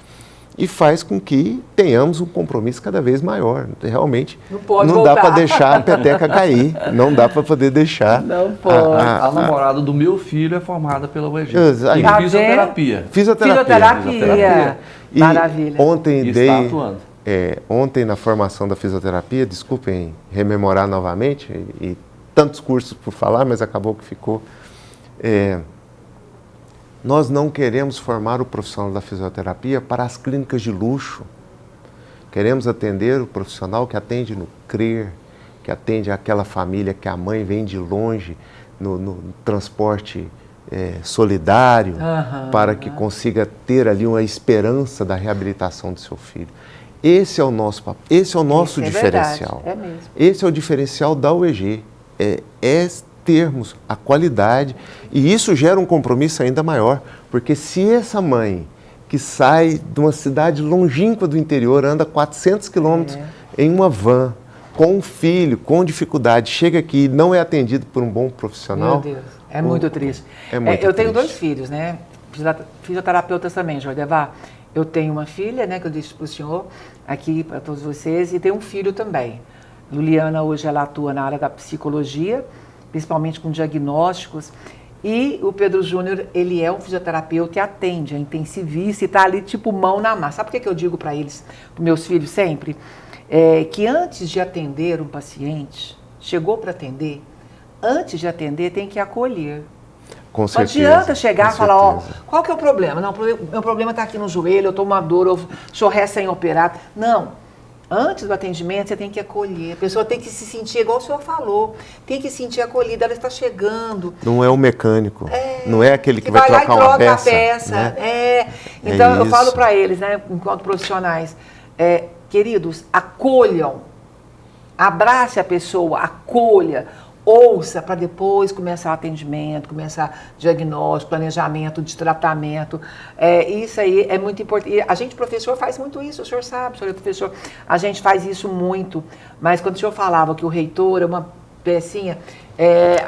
e faz com que tenhamos um compromisso cada vez maior. Realmente, não dá para deixar a peteca cair, não dá para poder deixar. Não pode. A namorada do meu filho é formada pela UEG. Em fisioterapia. Fisioterapia. E maravilha. Ontem, na formação da fisioterapia, desculpem rememorar novamente, e tantos cursos por falar, mas acabou que ficou. Nós não queremos formar o profissional da fisioterapia para as clínicas de luxo. Queremos atender o profissional que atende no CRER, que atende aquela família que a mãe vem de longe no transporte solidário, para que consiga ter ali uma esperança da reabilitação do seu filho. Esse é o nosso papel, esse é o nosso diferencial. É mesmo. Esse é o diferencial da UEG. Termos a qualidade, e isso gera um compromisso ainda maior, porque se essa mãe que sai de uma cidade longínqua do interior, anda 400 quilômetros em uma van, com um filho, com dificuldade, chega aqui e não é atendido por um bom profissional. Meu Deus, é muito triste. Eu tenho 2 filhos, né? Fisioterapeutas também, Jordevar. Eu tenho uma filha, né, que eu disse para o senhor, aqui para todos vocês, e tenho um filho também. Luliana, hoje ela atua na área da psicologia, principalmente com diagnósticos, e o Pedro Júnior, ele é um fisioterapeuta e atende, é intensivista, e está ali tipo mão na massa. Sabe por que eu digo para eles, para meus filhos sempre? Que antes de atender um paciente, chegou para atender, antes de atender tem que acolher. Com certeza. Não adianta chegar e falar, qual que é o problema? Não, meu problema está aqui no joelho, eu estou com uma dor, eu sou recém-operado. Não. Antes do atendimento, você tem que acolher. A pessoa tem que se sentir, igual o senhor falou, tem que se sentir acolhida, ela está chegando. Não é o mecânico, não é aquele que vai trocar uma peça. A peça. Né? Então, eu falo para eles, né, enquanto profissionais, queridos, acolham, abrace a pessoa, acolha, ouça para depois começar o atendimento, começar diagnóstico, planejamento de tratamento. Isso aí é muito importante. E a gente, professor, faz muito isso, o senhor sabe, senhor professor, a gente faz isso muito. Mas quando o senhor falava que o reitor é uma pecinha,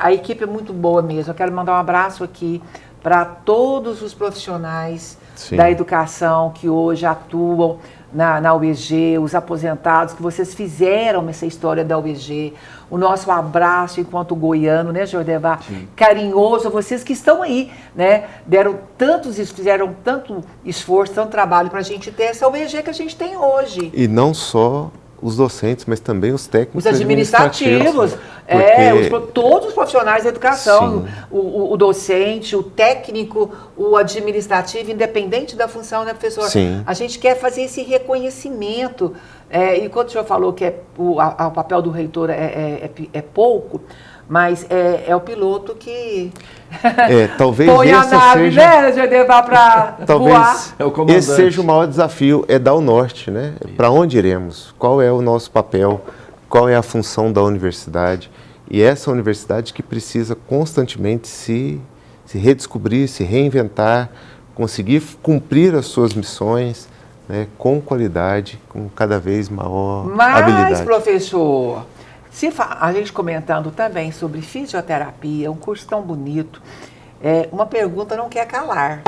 a equipe é muito boa mesmo. Eu quero mandar um abraço aqui para todos os profissionais da educação que hoje atuam na UEG, os aposentados, que vocês fizeram essa história da UEG, o nosso abraço enquanto goiano, né, Jordevar? Carinhoso, vocês que estão aí, né, fizeram tanto esforço, tanto trabalho para a gente ter essa UEG que a gente tem hoje. E não só os docentes, mas também os técnicos os administrativos, todos os profissionais da educação, o docente, o técnico, o administrativo, independente da função, né, professor? Sim. A gente quer fazer esse reconhecimento. E quando o senhor falou que o papel do reitor é pouco, mas é o piloto que talvez põe a nave, né, Jordevar, para voar. Esse seja o maior desafio, dar o norte, né? Para onde iremos? Qual é o nosso papel? Qual é a função da universidade? E essa universidade que precisa constantemente se redescobrir, se reinventar, conseguir cumprir as suas missões, né, com qualidade, com cada vez maior habilidade. Mas, professor, A gente comentando também sobre fisioterapia, um curso tão bonito, uma pergunta não quer calar.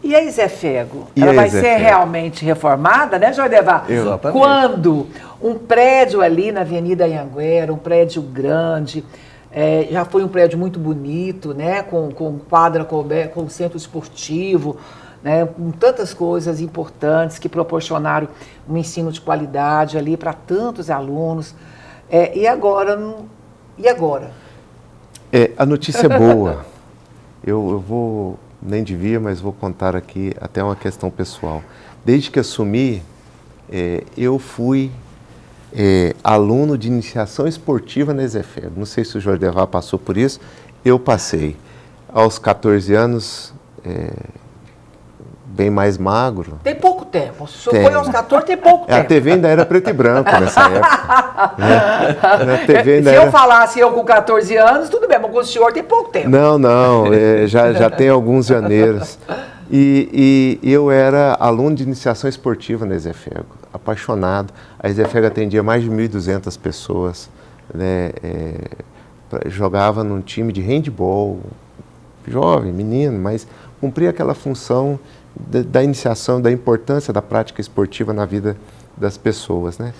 E a Isefego? Ela vai ser realmente reformada, né, Jordevar? Exatamente. Quando um prédio ali na Avenida Anhanguera, um prédio grande, já foi um prédio muito bonito, né, com quadra, com centro esportivo, né, com tantas coisas importantes que proporcionaram um ensino de qualidade ali para tantos alunos. E agora? A notícia é boa. Eu vou, nem devia, mas vou contar aqui até uma questão pessoal. Desde que assumi, eu fui aluno de iniciação esportiva na Isefego. Não sei se o Jordevar passou por isso, eu passei. Aos 14 anos, bem mais magro. Tem pouco tempo. Se o senhor foi aos 14, tem pouco tempo. A TV ainda era preto e branco nessa época. Se eu falasse eu com 14 anos, tudo bem, mas com o senhor tem pouco tempo. Não, já tem alguns janeiros. E eu era aluno de iniciação esportiva na Isefego, apaixonado. A Isefego atendia mais de 1.200 pessoas, né? Jogava num time de handball, jovem, menino, mas cumpria aquela função da iniciação, da importância da prática esportiva na vida das pessoas, né?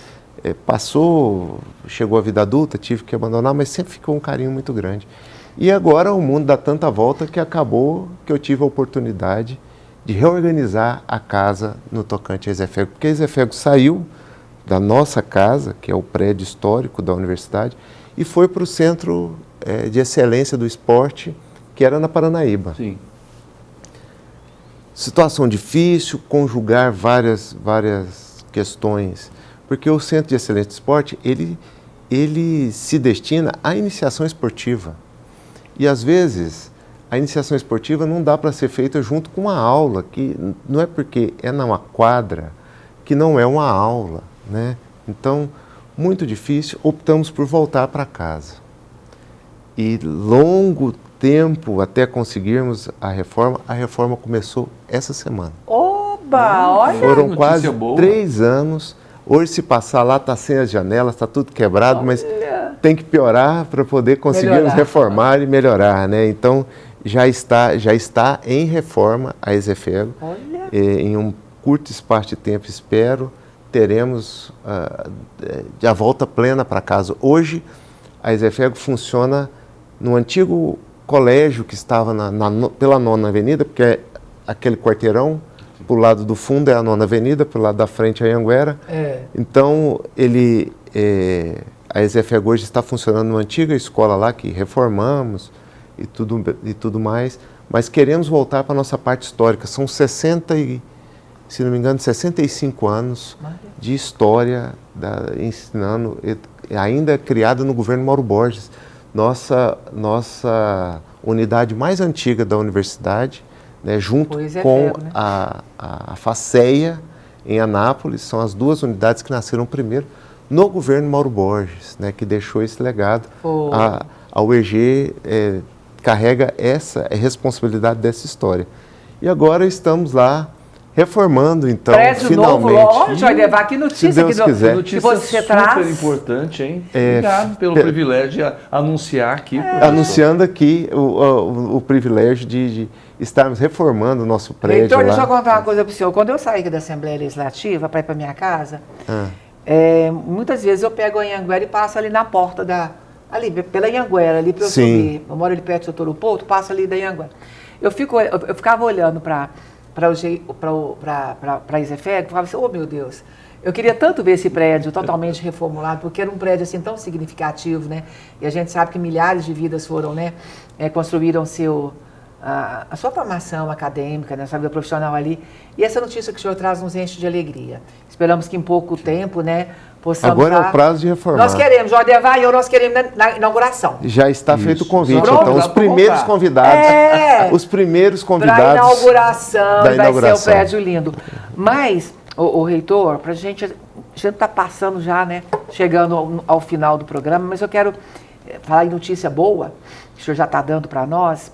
Chegou a vida adulta, tive que abandonar, mas sempre ficou um carinho muito grande. E agora o mundo dá tanta volta que acabou que eu tive a oportunidade de reorganizar a casa no tocante a Isefego, porque a Isefego saiu da nossa casa, que é o prédio histórico da universidade, e foi para o Centro de Excelência do Esporte, que era na Paranaíba. Sim. Situação difícil, conjugar várias questões, porque o Centro de Excelência do Esporte, ele se destina à iniciação esportiva. E, às vezes, a iniciação esportiva não dá para ser feita junto com uma aula, que não é porque é numa quadra que não é uma aula, né? Então, muito difícil, optamos por voltar para casa. E longo tempo até conseguirmos a reforma começou essa semana. Oba, olha! Foram quase 3 anos. Hoje, se passar lá, está sem as janelas, está tudo quebrado, mas tem que piorar para poder conseguirmos reformar e melhorar, né? Então, já está em reforma a Isefego. Em um curto espaço de tempo, espero, teremos a volta plena para casa. Hoje, a Isefego funciona no antigo colégio que estava pela 9ª Avenida, porque é aquele quarteirão. Para o lado do fundo é a 9ª Avenida, para o lado da frente é a Anhanguera. Então, a Isefego hoje está funcionando numa antiga escola lá, que reformamos e tudo mais, mas queremos voltar para a nossa parte histórica. São 65 anos de história ensinando, ainda criada no governo Mauro Borges. Nossa unidade mais antiga da universidade, né, junto com a FACEA, em Anápolis, são as 2 unidades que nasceram primeiro no governo Mauro Borges, né, que deixou esse legado. A UEG carrega essa responsabilidade dessa história. E agora estamos lá reformando, então, prédio finalmente. Novo, onde vai levar? Que notícia se Deus quiser. Notícia que você super traz. Importante, hein? Obrigado pelo privilégio de anunciar aqui. Anunciando aqui o privilégio de estarmos reformando o nosso prédio. Heitor, lá. deixa eu contar uma coisa para o senhor. Quando eu saí aqui da Assembleia Legislativa para ir para minha casa, muitas vezes eu pego a Anhanguera e passo ali na porta ali pela Anhanguera, ali para eu subir. Eu moro ali perto do Doutor Pouto, passo ali da Anhanguera. Eu ficava olhando para a Isefego, falava assim, oh meu Deus, eu queria tanto ver esse prédio totalmente reformulado, porque era um prédio assim tão significativo, né? E a gente sabe que milhares de vidas foram, né, construíram a sua formação acadêmica, né, sua vida profissional ali. E essa notícia que o senhor traz nos enche de alegria. Esperamos que em pouco tempo, né, possamos... Agora é o prazo de reformar. Nós queremos, Jordevar e eu, nós queremos na inauguração. Já está feito o convite, Pronto, então os primeiros convidados. Os primeiros convidados. Para a inauguração, vai ser um prédio lindo. Mas, o reitor, a gente está passando já, né, chegando ao final do programa, mas eu quero falar em notícia boa, que o senhor já está dando para nós.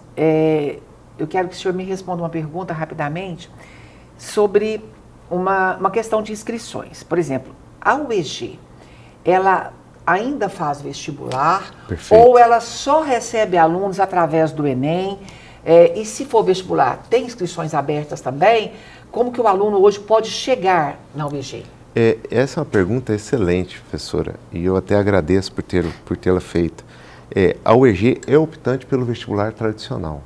Eu quero que o senhor me responda uma pergunta rapidamente sobre uma questão de inscrições. Por exemplo, a UEG, ela ainda faz vestibular? Perfeito. Ou ela só recebe alunos através do Enem? E se for vestibular, tem inscrições abertas também? Como que o aluno hoje pode chegar na UEG? Essa é uma pergunta excelente, professora, e eu até agradeço por tê-la feito. A UEG é optante pelo vestibular tradicional.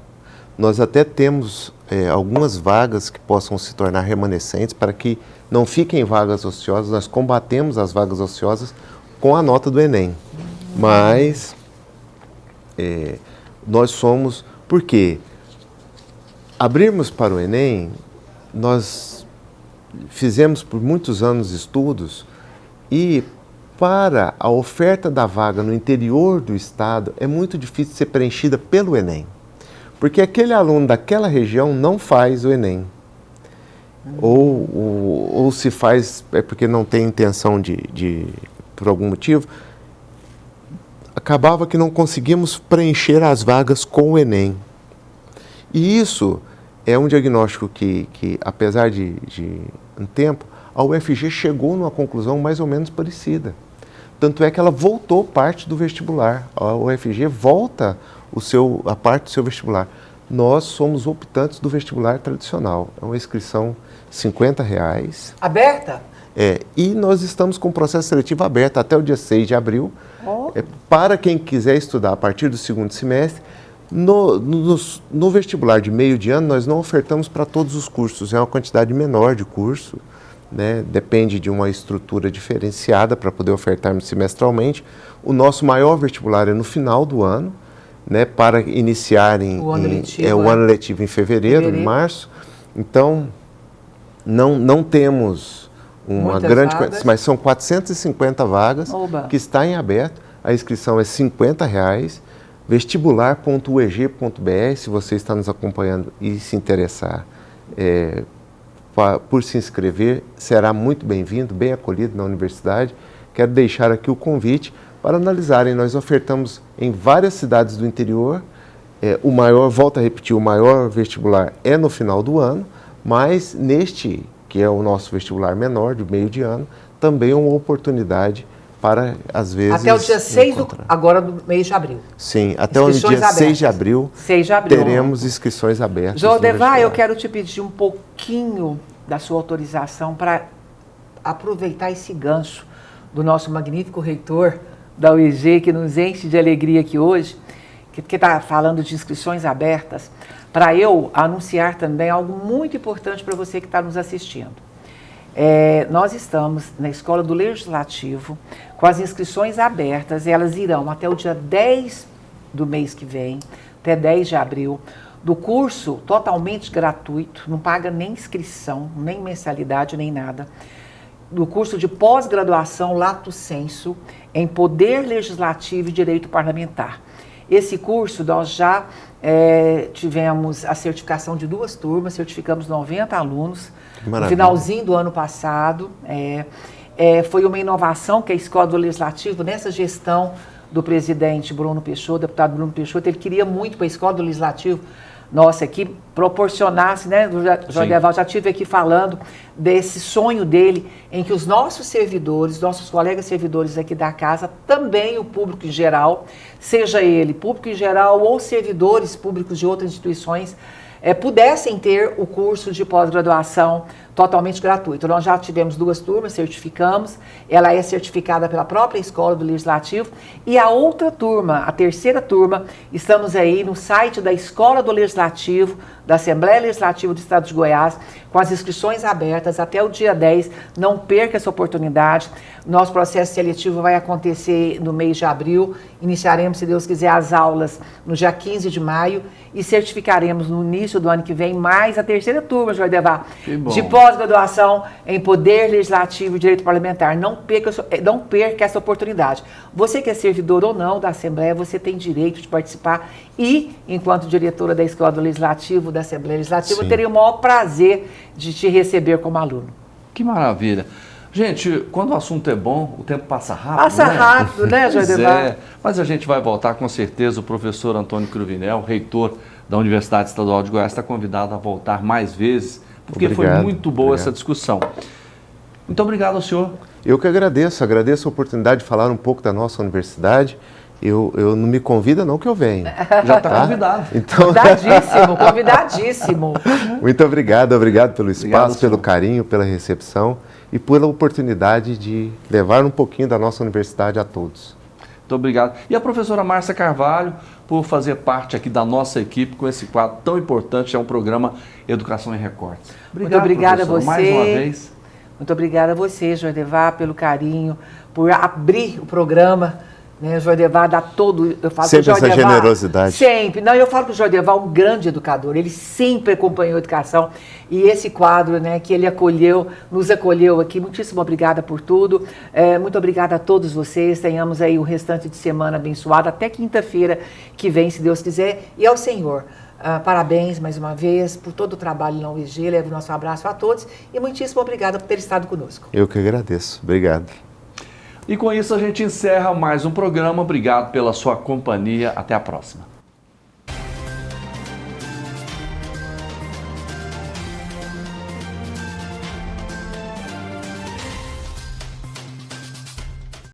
Nós até temos algumas vagas que possam se tornar remanescentes para que não fiquem vagas ociosas. Nós combatemos as vagas ociosas com a nota do Enem. Mas nós somos... Por quê? Abrirmos para o Enem, nós fizemos por muitos anos estudos e para a oferta da vaga no interior do estado é muito difícil ser preenchida pelo Enem. Porque aquele aluno daquela região não faz o Enem. Ou se faz porque não tem intenção por algum motivo, acabava que não conseguimos preencher as vagas com o Enem. E isso é um diagnóstico que apesar de um tempo, a UFG chegou numa conclusão mais ou menos parecida. Tanto é que ela voltou parte do vestibular. A UFG volta a parte do seu vestibular. Nós somos optantes do vestibular tradicional. É uma inscrição R$ 50,00. Aberta? E nós estamos com o processo seletivo aberto até o dia 6 de abril. Para quem quiser estudar a partir do segundo semestre. No vestibular de meio de ano, nós não ofertamos para todos os cursos. É uma quantidade menor de curso. Né? Depende de uma estrutura diferenciada para poder ofertarmos semestralmente. O nosso maior vestibular é no final do ano, né? Para iniciarem o ano letivo em fevereiro, em março. Então, não temos uma grande quantidade, mas são 450 vagas que está em aberto. A inscrição é R$ 50,00. Vestibular.ueg.br, se você está nos acompanhando e se interessar por se inscrever, será muito bem-vindo, bem acolhido na universidade. Quero deixar aqui o convite para analisarem. Nós ofertamos em várias cidades do interior. Volto a repetir, o maior vestibular é no final do ano, mas neste, que é o nosso vestibular menor, de meio de ano, também é uma oportunidade para, às vezes... Até o dia 6 do mês de abril. Sim, até o dia 6 de abril, teremos inscrições abertas. Jordevar, eu quero te pedir um pouquinho da sua autorização para aproveitar esse gancho do nosso magnífico reitor da UEG, que nos enche de alegria aqui hoje, que está falando de inscrições abertas, para eu anunciar também algo muito importante para você que está nos assistindo. Nós estamos na Escola do Legislativo com as inscrições abertas, elas irão até o dia 10 do mês que vem, até 10 de abril, do curso totalmente gratuito, não paga nem inscrição, nem mensalidade, nem nada, do curso de pós-graduação Lato Sensu em Poder Legislativo e Direito Parlamentar. Esse curso nós já tivemos a certificação de 2 turmas, certificamos 90 alunos, no finalzinho do ano passado. Foi uma inovação que a Escola do Legislativo, nessa gestão do presidente Bruno Peixoto, deputado Bruno Peixoto, ele queria muito para a Escola do Legislativo, nossa, que proporcionasse, né, Jordeval, já estive aqui falando desse sonho dele, em que os nossos servidores, nossos colegas servidores aqui da casa, também o público em geral, seja ele público em geral ou servidores públicos de outras instituições, pudessem ter o curso de pós-graduação totalmente gratuito. Nós já tivemos 2 turmas, certificamos, ela é certificada pela própria Escola do Legislativo, e a outra turma, a 3ª turma, estamos aí no site da Escola do Legislativo, da Assembleia Legislativa do Estado de Goiás, com as inscrições abertas até o dia 10, não perca essa oportunidade. Nosso processo seletivo vai acontecer no mês de abril, iniciaremos, se Deus quiser, as aulas no dia 15 de maio e certificaremos no início do ano que vem mais a 3ª turma, Jordevar, de pós-graduação em Poder Legislativo e Direito Parlamentar. Não perca essa oportunidade. Você que é servidor ou não da Assembleia, você tem direito de participar e, enquanto diretora da Escola do Legislativo, da Assembleia Legislativa, eu teria o maior prazer de te receber como aluno. Que maravilha. Gente, quando o assunto é bom, o tempo passa rápido. Passa rápido, né, Jordevar? Mas a gente vai voltar com certeza. O professor Antônio Cruvinel, reitor da Universidade Estadual de Goiás, está convidado a voltar mais vezes, porque foi muito boa essa discussão. Muito obrigado ao senhor. Eu que agradeço a oportunidade de falar um pouco da nossa universidade. Eu não me convida não que eu venho. Já está convidado. Então... Convidadíssimo. Muito obrigado pelo espaço, Obrigado, pelo carinho, pela recepção e pela oportunidade de levar um pouquinho da nossa universidade a todos. Muito obrigado. E a professora Márcia Carvalho, por fazer parte aqui da nossa equipe com esse quadro tão importante, é um programa Educação em Recortes. Muito obrigada a você. Mais uma vez. Muito obrigada a você, Jordevar, pelo carinho, por abrir o programa. Né, o Jordevar dá todo... Eu falo sempre essa generosidade. Sempre. Não, eu falo que o Jordevar é um grande educador. Ele sempre acompanhou a educação. E esse quadro, né, que ele nos acolheu aqui. Muitíssimo obrigada por tudo. Muito obrigada a todos vocês. Tenhamos aí o restante de semana abençoado. Até quinta-feira que vem, se Deus quiser. E ao Senhor, parabéns mais uma vez por todo o trabalho na UEG. Levo o nosso abraço a todos. E muitíssimo obrigada por ter estado conosco. Eu que agradeço. Obrigado. E com isso a gente encerra mais um programa. Obrigado pela sua companhia. Até a próxima.